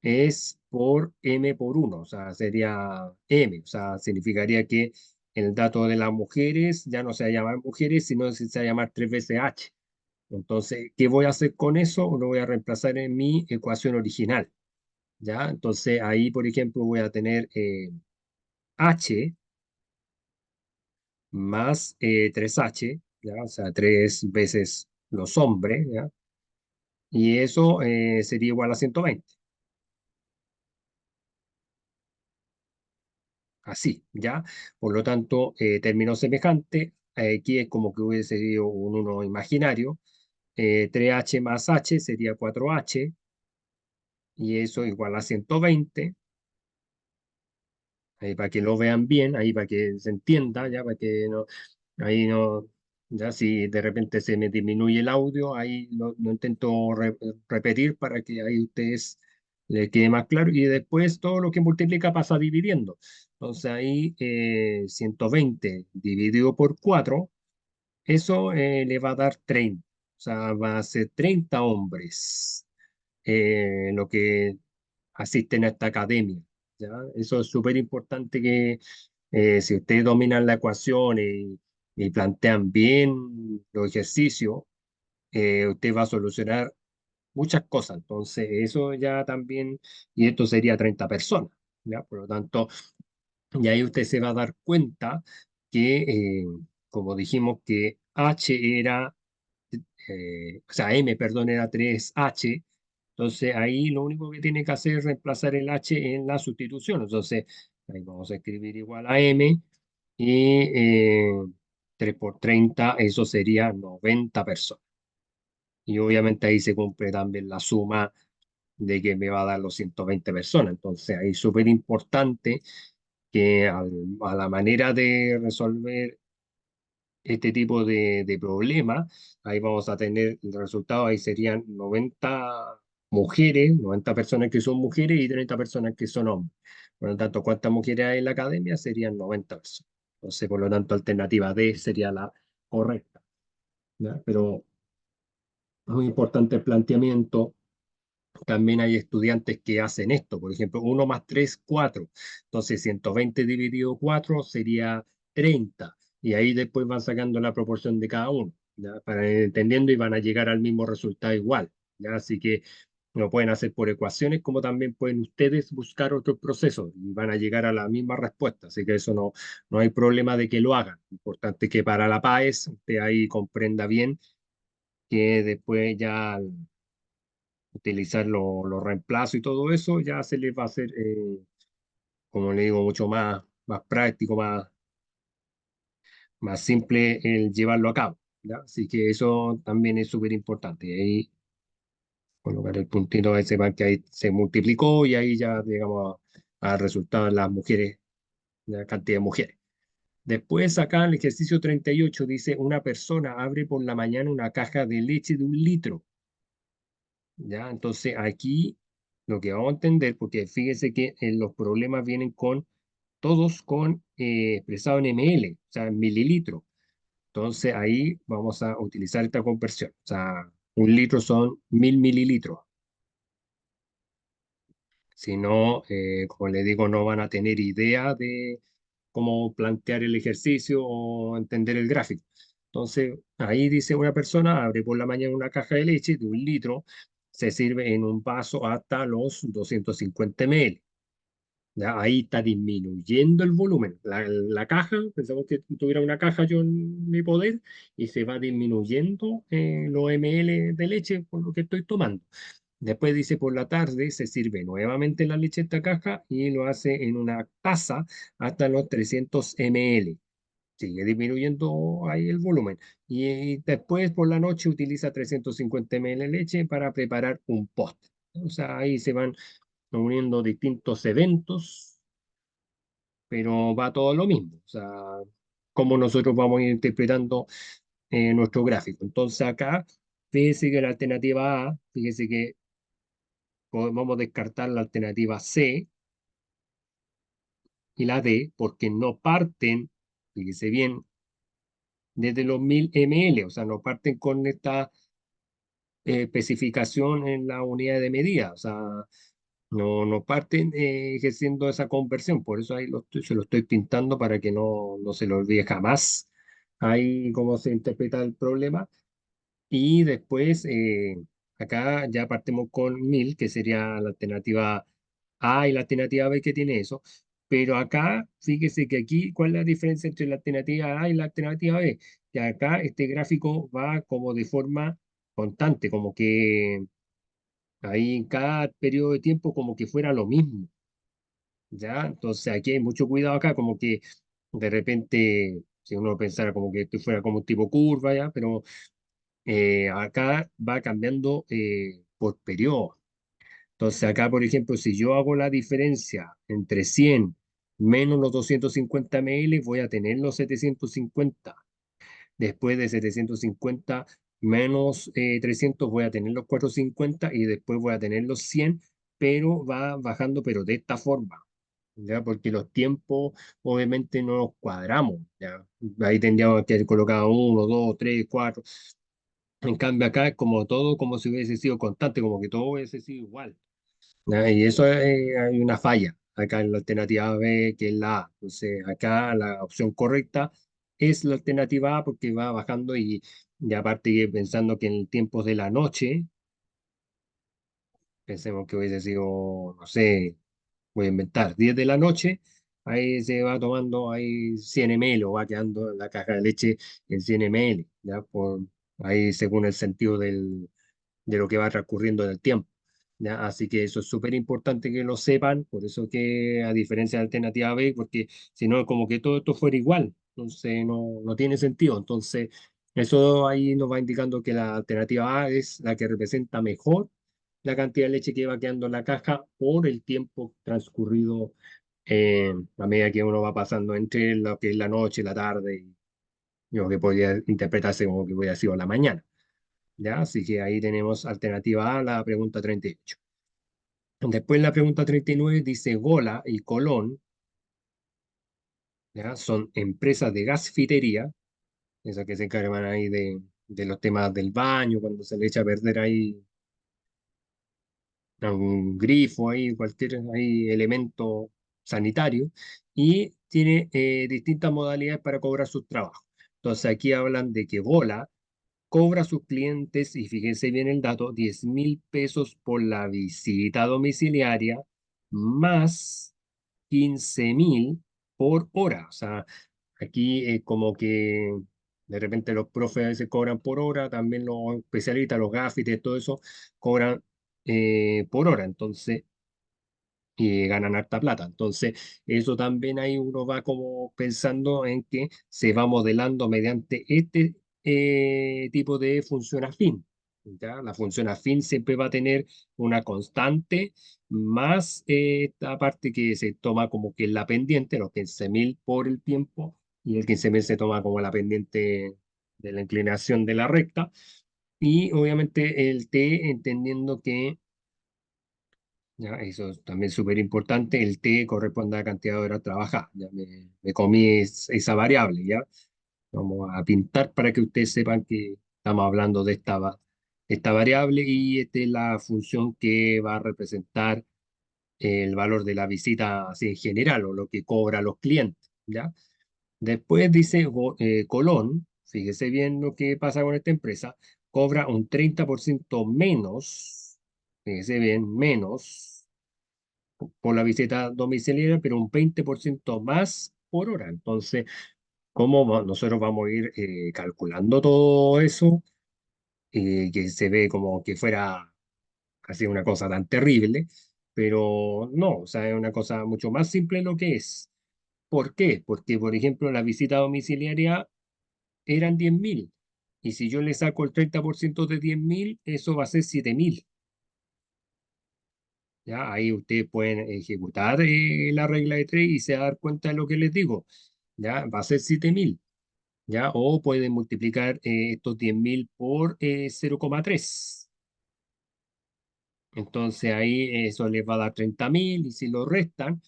es por m por uno, o sea, sería m, o sea, significaría que el dato de las mujeres ya no se va a llamar mujeres, sino se va a llamar 3 veces h. Entonces, ¿qué voy a hacer con eso? Lo voy a reemplazar en mi ecuación original, ¿ya? Entonces, ahí, por ejemplo, voy a tener h más 3h, ¿ya? O sea, 3 veces los hombres, ¿ya? Y eso sería igual a 120. Así, ¿ya? Por lo tanto, término semejante, aquí es como que hubiese sido un 1 imaginario, 3h más h sería 4h, y eso igual a 120, ahí para que lo vean bien, ahí para que se entienda, ya, para que no, ahí no, ya si de repente se me disminuye el audio, ahí lo intento repetir para que ahí ustedes les quede más claro, y después todo lo que multiplica pasa dividiendo. Entonces ahí 120 dividido por 4 eso le va a dar 30, o sea, va a ser 30 hombres lo que asisten a esta academia, ¿ya? Eso es súper importante que si ustedes dominan la ecuación y plantean bien los ejercicios, usted va a solucionar muchas cosas. Entonces, eso ya también, y esto sería 30 personas, ¿ya? Por lo tanto, y ahí usted se va a dar cuenta que, como dijimos, que H era, o sea, M, perdón, era 3H. Entonces, ahí lo único que tiene que hacer es reemplazar el H en la sustitución. Entonces, ahí vamos a escribir igual a M y 3 por 30 eso sería 90 personas. Y obviamente ahí se cumple también la suma de que me va a dar los 120 personas. Entonces, ahí es súper importante que a la manera de resolver este tipo de problemas, ahí vamos a tener el resultado, ahí serían 90 mujeres, 90 personas que son mujeres y 30 personas que son hombres. Por lo tanto, ¿cuántas mujeres hay en la academia? Serían 90 personas. Entonces, por lo tanto, alternativa D sería la correcta, ¿ya? Pero muy importante el planteamiento. También hay estudiantes que hacen esto, por ejemplo, 1 más 3 4. Entonces, 120 dividido 4 sería 30. Y ahí después van sacando la proporción de cada uno, ¿ya? Para ir entendiendo y van a llegar al mismo resultado igual, ¿ya? Así que lo pueden hacer por ecuaciones, como también pueden ustedes buscar otros procesos y van a llegar a la misma respuesta. Así que eso no hay problema de que lo hagan. Lo importante es que para la PAES usted ahí comprenda bien que después ya utilizar los reemplazos y todo eso, ya se les va a hacer, como le digo, mucho más práctico, más simple el llevarlo a cabo, ¿ya? Así que eso también es súper importante. Ahí colocar el puntito ese para que ahí se multiplicó y ahí ya, digamos, al resultado de las mujeres, la cantidad de mujeres. Después acá en el ejercicio 38 dice, una persona abre por la mañana una caja de leche de 1 litro, ¿ya? Entonces aquí lo que vamos a entender, porque fíjese que los problemas vienen todos con expresado en ml, o sea, en mililitros. Entonces ahí vamos a utilizar esta conversión. O sea, 1 litro son 1000 mililitros. Si no, como le digo, no van a tener idea de cómo plantear el ejercicio o entender el gráfico. Entonces, ahí dice una persona, abre por la mañana una caja de leche de 1 litro, se sirve en un vaso hasta los 250 ml. Ya, ahí está disminuyendo el volumen. La caja, pensamos que tuviera una caja yo en mi poder y se va disminuyendo los ml de leche por lo que estoy tomando. Después dice por la tarde se sirve nuevamente la leche de esta caja y lo hace en una taza hasta los 300 ml. Sigue disminuyendo ahí el volumen. Y después por la noche utiliza 350 ml de leche para preparar un postre. O sea, ahí se van uniendo distintos eventos, pero va todo lo mismo. O sea, cómo nosotros vamos a ir interpretando nuestro gráfico. Entonces acá, fíjese que la alternativa A, fíjese que vamos a descartar la alternativa C y la D, porque no parten, fíjese bien, desde los 1000 ml, o sea, no parten con esta especificación en la unidad de medida, o sea, no parten ejerciendo esa conversión, por eso ahí se lo estoy pintando para que no se lo olvide jamás ahí cómo se interpreta el problema. Y después, acá ya partimos con 1000, que sería la alternativa A y la alternativa B que tiene eso. Pero acá, fíjese que aquí, ¿cuál es la diferencia entre la alternativa A y la alternativa B? Que acá este gráfico va como de forma constante, como que ahí en cada periodo de tiempo como que fuera lo mismo, ¿ya? Entonces aquí hay mucho cuidado acá, como que de repente, si uno pensara como que esto fuera como un tipo curva, ¿ya? Pero acá va cambiando por periodo. Entonces acá, por ejemplo, si yo hago la diferencia entre 100 menos los 250 ml, voy a tener los 750. Después de 750 menos 300 voy a tener los 450 y después voy a tener los 100, pero va bajando, pero de esta forma. ¿Ya? Porque los tiempos obviamente no los cuadramos, ¿ya? Ahí tendríamos que haber colocado uno, dos, tres, cuatro. En cambio acá es como todo, como si hubiese sido constante, como que todo hubiese sido igual. ¿Ya? Y eso hay una falla acá en la alternativa B, que es la A. Entonces acá la opción correcta es la alternativa A porque va bajando y aparte que pensando que en tiempos de la noche, pensemos que hubiese sido, no sé, voy a inventar, 10 de la noche, ahí se va tomando ahí 100 ml o va quedando la caja de leche en 100 ml, ¿ya? Ahí según el sentido de lo que va transcurriendo en el tiempo, ¿ya? Así que eso es súper importante que lo sepan, por eso que a diferencia de alternativa B, porque si no, como que todo esto fuera igual, entonces no tiene sentido. Entonces, eso ahí nos va indicando que la alternativa A es la que representa mejor la cantidad de leche que va quedando en la caja por el tiempo transcurrido a medida que uno va pasando entre lo que es la noche, la tarde y lo que podría interpretarse como que hubiera sido la mañana. ¿Ya? Así que ahí tenemos alternativa A, la pregunta 38. Después la pregunta 39 dice Gola y Colón, ¿ya? Son empresas de gasfitería, esas que se encargan ahí de los temas del baño, cuando se le echa a perder ahí algún grifo, ahí, cualquier ahí, elemento sanitario, y tiene distintas modalidades para cobrar sus trabajos. Entonces aquí hablan de que Gola cobra a sus clientes, y fíjense bien el dato, 10.000 pesos por la visita domiciliaria, más 15.000 por hora. O sea, aquí como que de repente los profes a veces cobran por hora, también los especialistas, los gafites, todo eso, cobran por hora. Entonces, y ganan harta plata. Entonces, eso también ahí uno va como pensando en que se va modelando mediante este tipo de función afín. ¿Ya? La función afín siempre va a tener una constante más esta parte que se toma como que es la pendiente, los 15.000 por el tiempo, y el 15.000 se toma como la pendiente de la inclinación de la recta. Y obviamente el T, entendiendo que ya, eso es también súper importante. El T corresponde a la cantidad de horas trabajadas. Ya me comí esa variable, ¿ya? Vamos a pintar para que ustedes sepan que estamos hablando de esta variable y esta es la función que va a representar el valor de la visita así en general o lo que cobra los clientes, ¿ya? Después dice Colón, fíjese bien lo que pasa con esta empresa, cobra un 30% menos, fíjese bien, menos por la visita domiciliaria, pero un 20% más por hora. Entonces, ¿cómo nosotros vamos a ir calculando todo eso? Que se ve como que fuera casi una cosa tan terrible, pero no, o sea, es una cosa mucho más simple lo que es. ¿Por qué? Porque, por ejemplo, la visita domiciliaria eran 10.000. Y si yo le saco el 30% de 10.000, eso va a ser 7.000. ¿Ya? Ahí ustedes pueden ejecutar la regla de 3 y se va a dar cuenta de lo que les digo. ¿Ya? Va a ser 7.000. ¿Ya? O pueden multiplicar estos 10.000 por 0,3. Entonces ahí eso les va a dar 30.000 y si lo restan,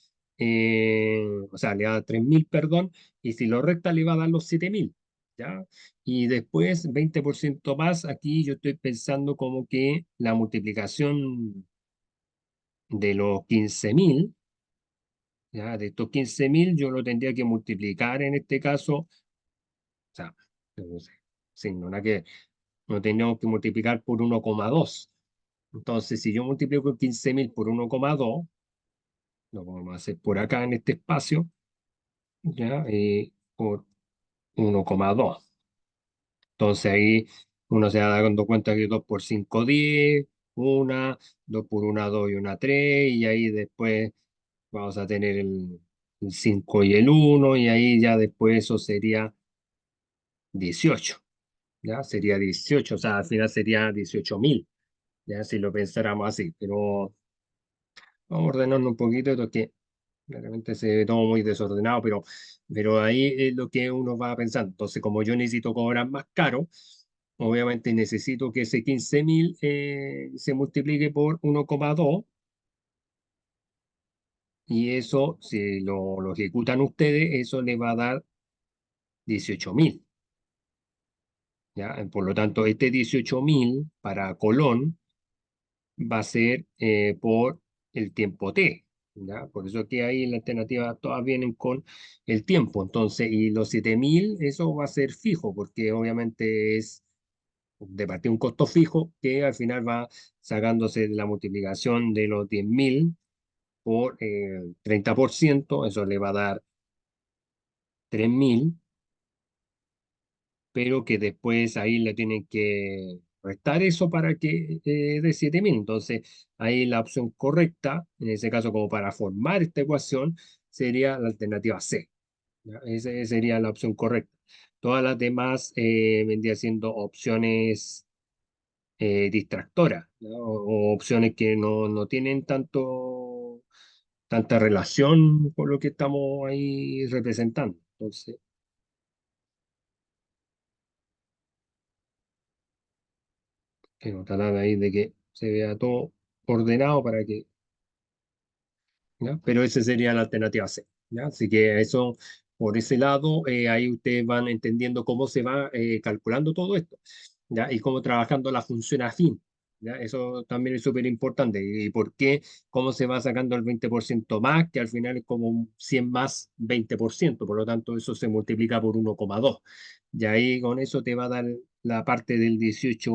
o sea, le va a dar 3.000, perdón, y si lo restan le va a dar los 7.000. ¿Ya? Y después 20% más, aquí yo estoy pensando como que la multiplicación de los 15.000. Ya, de estos 15.000 yo lo tendría que multiplicar en este caso, o sea, no sé, sí, no, nada que no tendríamos que multiplicar por 1,2. Entonces, si yo multiplico 15.000 por 1,2, lo vamos a hacer por acá en este espacio, ya, por 1,2. Entonces ahí uno se va dando cuenta que 2 por 5 10, una, 2 por una 2 y una 3 y ahí después vamos a tener el 5 y el uno y ahí ya después eso sería 18, ¿ya? Sería 18, o sea, al final sería 18.000, ¿ya? Si lo pensáramos así, pero vamos a ordenarnos un poquito porque claramente se ve todo muy desordenado, pero ahí es lo que uno va pensando. Entonces, como yo necesito cobrar más caro, obviamente necesito que ese 15.000 se multiplique por 1,2 y eso, si lo ejecutan ustedes, eso le va a dar 18.000. ¿Ya? Por lo tanto, este 18.000 para Colón va a ser por el tiempo T, ¿ya? Por eso que ahí en la alternativa todas vienen con el tiempo. Entonces, y los 7.000, eso va a ser fijo, porque obviamente es de partida un costo fijo que al final va sacándose de la multiplicación de los 10.000 por 30%, eso le va a dar 3.000, pero que después ahí le tienen que restar eso para que dé 7.000. Entonces, ahí la opción correcta, en ese caso como para formar esta ecuación, sería la alternativa C. ¿Ya? Esa sería la opción correcta. Todas las demás vendrían siendo opciones distractoras, ¿ya? O opciones que no tienen tanta relación con lo que estamos ahí representando. Entonces, quiero tratar ahí de que se vea todo ordenado para que, ¿ya? Pero esa sería la alternativa C, ¿ya? Así que eso, por ese lado, ahí ustedes van entendiendo cómo se va calculando todo esto, ¿ya? Y cómo trabajando la función afín, ¿ya? Eso también es súper importante. ¿Y por qué? Cómo se va sacando el 20% más, que al final es como un 100 más 20%, por lo tanto, eso se multiplica por 1,2. Y ahí con eso te va a dar la parte del 18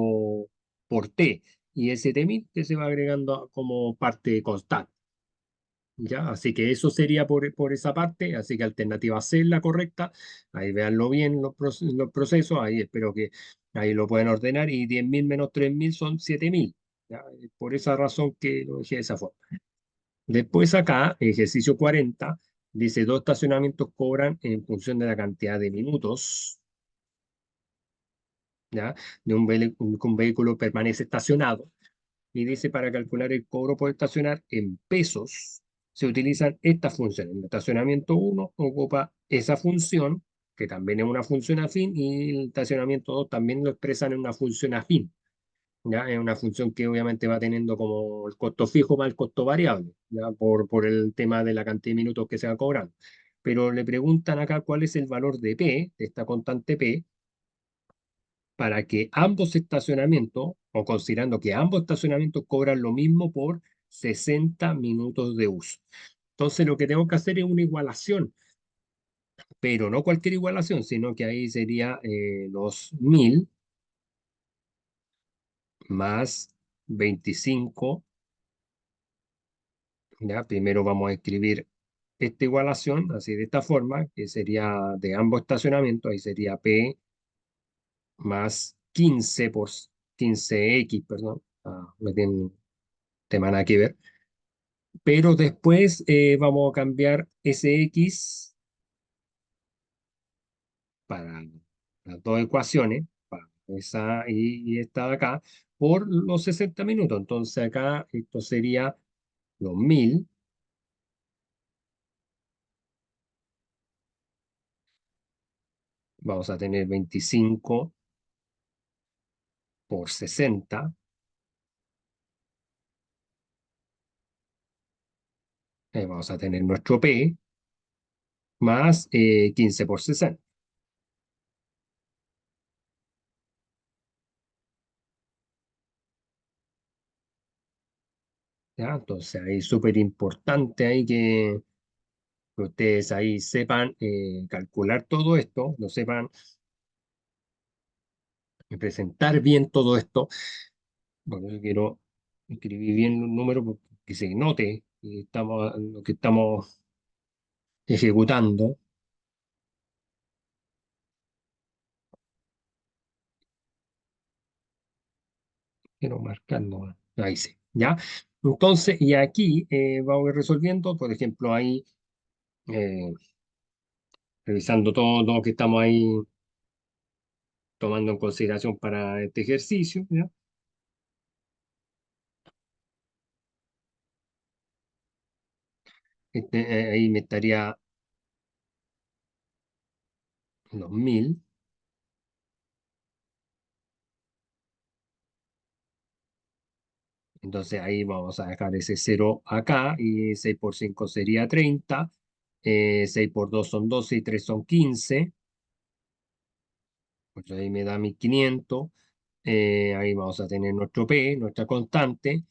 por T y ese T.000 que se va agregando como parte constante. ¿Ya? Así que eso sería por esa parte, así que alternativa C es la correcta, ahí véanlo bien los procesos, ahí espero que ahí lo pueden ordenar y 10.000 menos 3.000 son 7.000, ¿ya? Por esa razón que lo dejé de esa forma. Después acá, ejercicio 40 dice dos estacionamientos cobran en función de la cantidad de minutos, ¿ya? De un vehículo permanece estacionado. Y dice para calcular el cobro por estacionar en pesos, se utilizan estas funciones. El estacionamiento uno ocupa esa función, que también es una función afín, y el estacionamiento 2 también lo expresan en una función afín. ¿Ya? Es una función que obviamente va teniendo como el costo fijo más el costo variable, ¿ya? Por el tema de la cantidad de minutos que se va cobrando. Pero le preguntan acá cuál es el valor de P, de esta constante P, para que ambos estacionamientos, o considerando que ambos estacionamientos cobran lo mismo por 60 minutos de uso. Entonces lo que tengo que hacer es una igualación, pero no cualquier igualación, sino que ahí sería los 1000 más 25. ¿Ya? Primero vamos a escribir esta igualación, así de esta forma, que sería de ambos estacionamientos, ahí sería P más 15 por 15x, perdón, no tiene tema nada que ver. Pero después vamos a cambiar ese X para las dos ecuaciones, para esa y esta de acá, por los 60 minutos. Entonces acá esto sería los 1000, vamos a tener 25 por 60. Vamos a tener nuestro P más 15 por 60. ¿Ya? Entonces ahí súper importante ahí que ustedes ahí sepan calcular todo esto, lo sepan presentar bien todo esto. Bueno, yo quiero escribir bien los números que se note lo que estamos ejecutando. Quiero marcarlo. Ahí sí. ¿Ya? Entonces, y aquí vamos a ir resolviendo, por ejemplo, ahí eh, revisando todo lo que estamos ahí tomando en consideración para este ejercicio, ¿ya? Ahí me estaría los 1000. Entonces ahí vamos a dejar ese cero acá y 6 por 5 sería 30. 6 por 2 son 12 y 3 son 15. Pues ahí me da 1500. Ahí vamos a tener nuestro P, nuestra constante.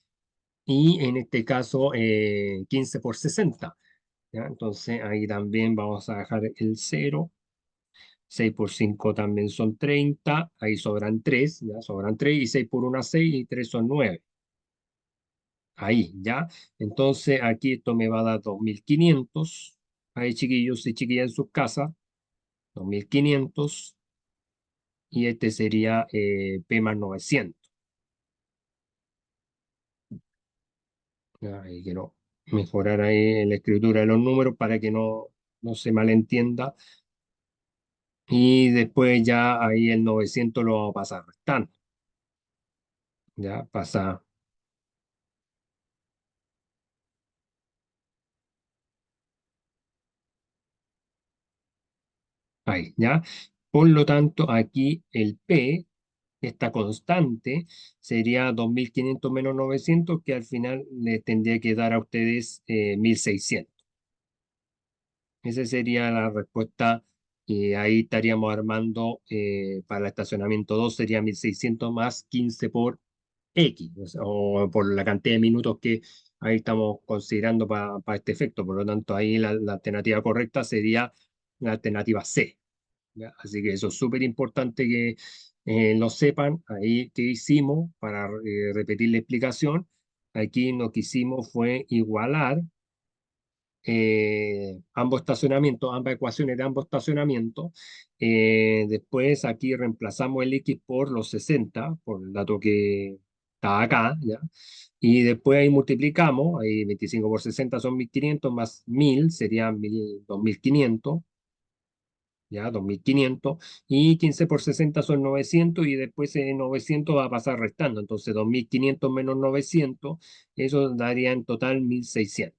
Y en este caso 15 por 60. ¿Ya? Entonces ahí también vamos a dejar el cero. 6 por 5 también son 30. Ahí sobran 3. ¿Ya? Sobran 3 y 6 por 1 6 y 3 son 9. Ahí, ¿ya? Entonces aquí esto me va a dar 2500. Ahí chiquillos y chiquillas en sus casas, 2500. Y este sería P más 900. Ya, ahí quiero mejorar ahí la escritura de los números para que no se malentienda. Y después ya ahí el 900 lo vamos a pasar restando. Ya pasa ahí, ¿ya? Por lo tanto, aquí el P, esta constante, sería 2500 menos 900, que al final les tendría que dar a ustedes 1600. Esa sería la respuesta. Y ahí estaríamos armando para el estacionamiento 2 sería 1600 más 15 por X, o por la cantidad de minutos que ahí estamos considerando para este efecto. Por lo tanto, ahí la alternativa correcta sería la alternativa C. ¿Ya? Así que eso es súper importante que lo sepan. Ahí que hicimos para repetir la explicación. Aquí lo que hicimos fue igualar ambos estacionamientos, ambas ecuaciones de ambos estacionamientos. Después aquí reemplazamos el X por los 60, por el dato que está acá, ¿ya? Y después ahí multiplicamos, ahí 25 por 60 son 1500 más 1000 serían 2500, ¿ya? 2500 y 15 por 60 son 900 y después 900 va a pasar restando, entonces 2500 menos 900, eso daría en total 1600,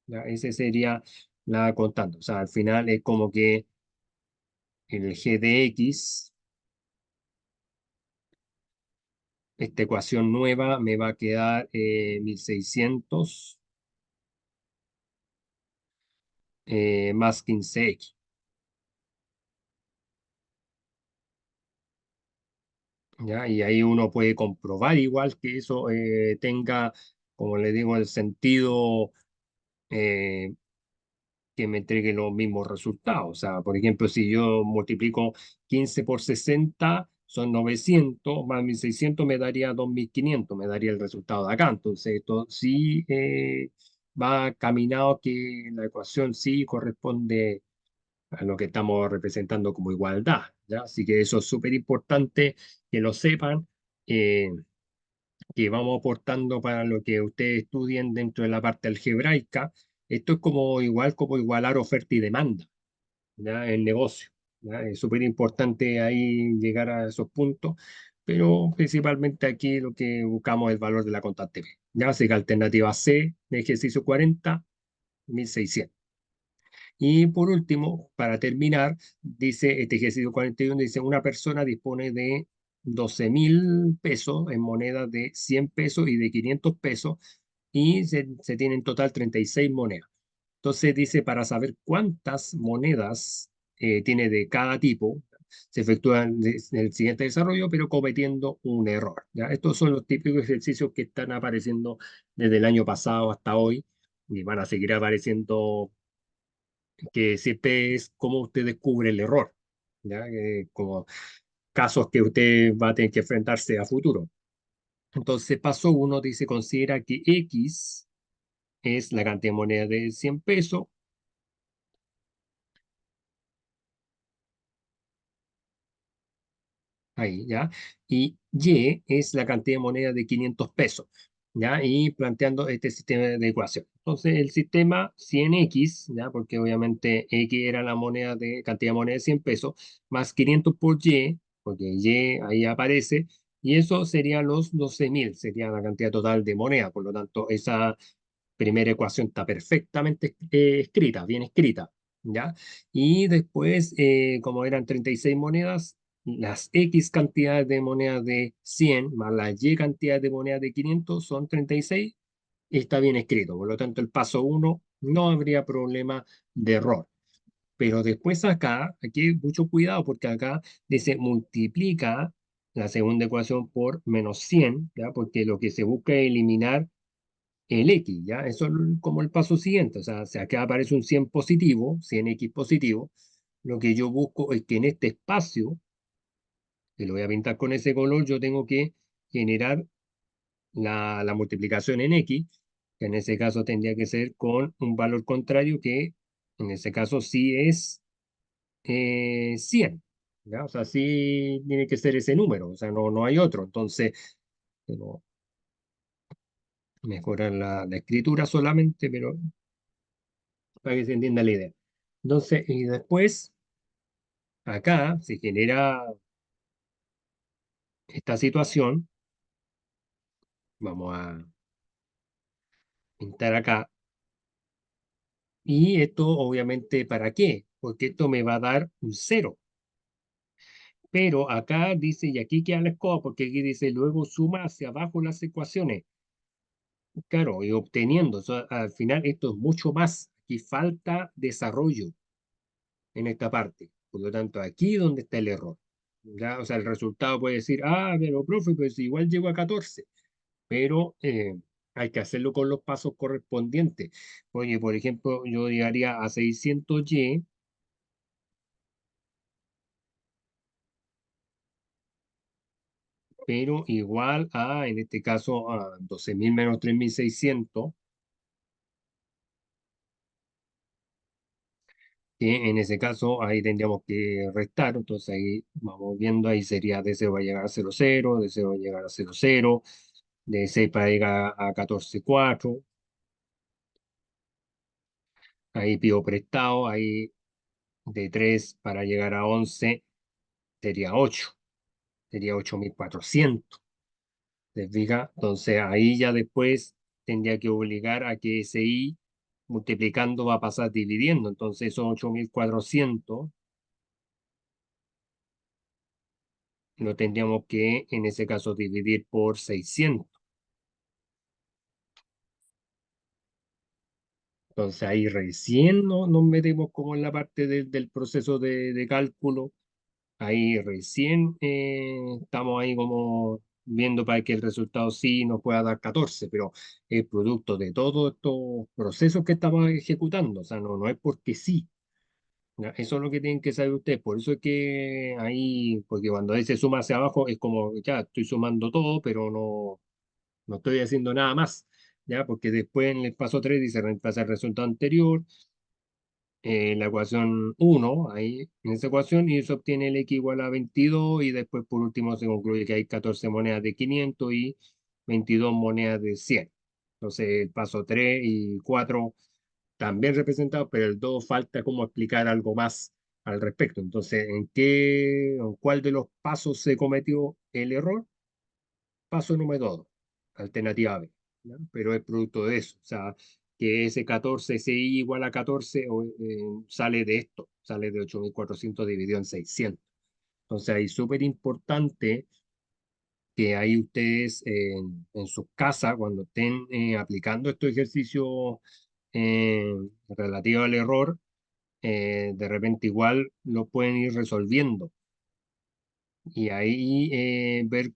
¿ya? Ese sería la contando, o sea, al final es como que el g de x, esta ecuación nueva me va a quedar 1600 más 15x, ¿ya? Y ahí uno puede comprobar igual que eso tenga, como le digo, el sentido eh, que me entregue los mismos resultados. O sea, por ejemplo, si yo multiplico 15 por 60 son 900 más 1600 me daría 2500 me daría el resultado de acá. Entonces, esto sí va caminado que la ecuación sí corresponde a lo que estamos representando como igualdad, ¿ya? Así que eso es súper importante que lo sepan, eh, que vamos aportando para lo que ustedes estudien dentro de la parte algebraica. Esto es como igual como igualar oferta y demanda, ¿ya? El negocio, ¿ya? Es súper importante ahí llegar a esos puntos, pero principalmente aquí lo que buscamos es el valor de la constante B, ¿ya? Así que alternativa C de ejercicio 40, 1600. Y por último, para terminar, dice este ejercicio 41, dice una persona dispone de 12.000 pesos en monedas de 100 pesos y de 500 pesos y se tienen en total 36 monedas. Entonces dice, para saber cuántas monedas tiene de cada tipo, se efectúa el siguiente desarrollo, pero cometiendo un error, ¿ya? Estos son los típicos ejercicios que están apareciendo desde el año pasado hasta hoy y van a seguir apareciendo, que siempre es cómo usted descubre el error, ¿ya? Como casos que usted va a tener que enfrentarse a futuro. Entonces, paso uno dice, considera que X es la cantidad de moneda de 100 pesos. Ahí, ¿ya? Y Y es la cantidad de moneda de 500 pesos, ¿ya? Y planteando este sistema de ecuación. Entonces, el sistema 100x, ¿ya? Porque obviamente X era la moneda de, cantidad de moneda de 100 pesos, más 500 por Y, porque Y ahí aparece, y eso sería los 12.000, sería la cantidad total de moneda. Por lo tanto, esa primera ecuación está perfectamente escrita, bien escrita, ¿ya? Y después, como eran 36 monedas, las X cantidades de monedas de 100 más las Y cantidades de monedas de 500 son 36 y está bien escrito. Por lo tanto, el paso uno no habría problema de error. Pero después acá, aquí hay mucho cuidado porque acá dice multiplica la segunda ecuación por menos 100, ¿ya? Porque lo que se busca es eliminar el X, ¿ya? Eso es como el paso siguiente, o sea, acá aparece un 100 positivo, 100x positivo, lo que yo busco es que en este espacio, que lo voy a pintar con ese color, yo tengo que generar la multiplicación en X, que en ese caso tendría que ser con un valor contrario que en ese caso sí es 100, ¿ya? O sea, sí tiene que ser ese número, o sea, no hay otro, entonces, pero mejorar la escritura solamente, pero para que se entienda la idea. Entonces, y después, acá se genera esta situación. Vamos a pintar acá. Y esto, obviamente, ¿para qué? Porque esto me va a dar un cero. Pero acá dice, y aquí queda la escoba, porque aquí dice, luego suma hacia abajo las ecuaciones. Claro, y obteniendo. O sea, al final, esto es mucho más. Aquí falta desarrollo en esta parte. Por lo tanto, aquí es donde está el error. ¿Ya? O sea, el resultado puede decir, ah, pero profe, pues igual llego a 14, pero hay que hacerlo con los pasos correspondientes. Oye, por ejemplo, yo llegaría a 600y, pero igual a, en este caso, a 12.000 menos 3.600, que en ese caso ahí tendríamos que restar, entonces ahí vamos viendo, ahí sería de 0 va a llegar a 0,0, de 0 va a llegar a 0,0, de 6 para llegar a 14,4. Ahí pido prestado, ahí de 3 para llegar a 11 sería 8, sería 8.400. ¿Te fijas? Entonces ahí ya después tendría que obligar a que ese I multiplicando va a pasar dividiendo. Entonces esos 8.400 lo tendríamos que en ese caso dividir por 600. Entonces ahí recién nos metemos como en la parte del proceso de cálculo. Ahí recién estamos ahí como viendo para que el resultado sí nos pueda dar 14, pero es producto de todos estos procesos que estamos ejecutando. O sea, no es porque sí. ¿Ya? Eso es lo que tienen que saber ustedes. Por eso es que ahí, porque cuando ahí se suma hacia abajo es como, ya estoy sumando todo, pero no estoy haciendo nada más. ¿Ya? Porque después en el paso 3 dice reemplazar el resultado anterior, la ecuación uno ahí en esa ecuación, y eso obtiene el x igual a 22, y después por último se concluye que hay 14 monedas de 500 y 22 monedas de 100. Entonces el paso 3 y 4 también representados, pero el 2 falta como explicar algo más al respecto. Entonces, en cuál de los pasos se cometió el error? Paso número 2, alternativa B, ¿ya? Pero es producto de eso, o sea, que ese 14, ese I igual a 14 sale de esto, sale de 8.400 dividido en 600. Entonces, ahí súper importante que ahí ustedes en sus casas, cuando estén aplicando estos ejercicios eh, relativos al error, de repente igual lo pueden ir resolviendo y ahí ver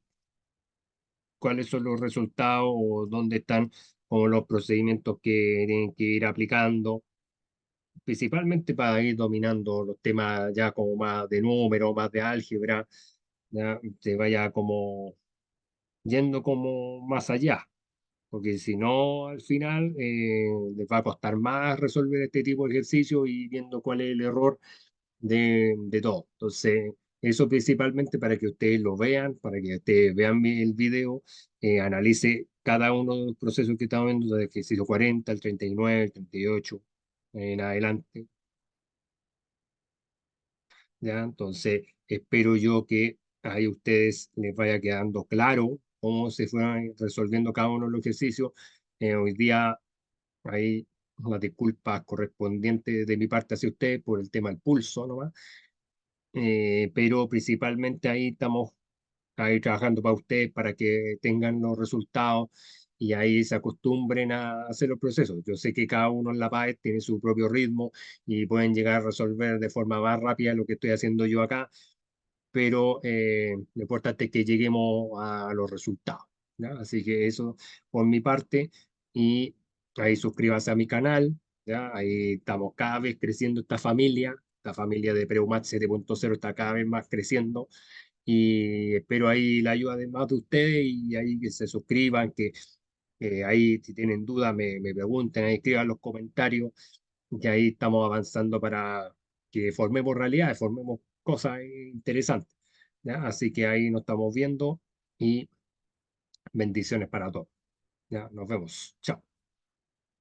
cuáles son los resultados o dónde están como los procedimientos que tienen que ir aplicando, principalmente para ir dominando los temas ya como más de número, más de álgebra, ya te vaya como yendo como más allá, porque si no, al final les va a costar más resolver este tipo de ejercicio y viendo cuál es el error de todo. Entonces, eso principalmente para que ustedes lo vean, para que ustedes vean el video, analice cada uno de los procesos que estamos viendo, desde ejercicio 40, el 39, el 38, en adelante. ¿Ya? Entonces, espero yo que ahí ustedes les vaya quedando claro cómo se fueron resolviendo cada uno de los ejercicios. Hoy día hay unas disculpas correspondientes de mi parte hacia ustedes por el tema del pulso nomás, pero principalmente ahí estamos ahí trabajando para ustedes para que tengan los resultados y ahí se acostumbren a hacer los procesos. Yo sé que cada uno en la PAE tiene su propio ritmo y pueden llegar a resolver de forma más rápida lo que estoy haciendo yo acá, pero lo importante es que lleguemos a los resultados, ¿ya? Así que eso por mi parte, y ahí suscríbase a mi canal, ¿ya? Ahí estamos cada vez creciendo esta familia de Preumat 7.0 está cada vez más creciendo, y espero ahí la ayuda de más de ustedes y ahí que se suscriban, que ahí si tienen dudas me pregunten, ahí escriban los comentarios, que ahí estamos avanzando para que formemos realidad, formemos cosas interesantes, ¿ya? Así que ahí nos estamos viendo y bendiciones para todos. Ya, nos vemos. Chao.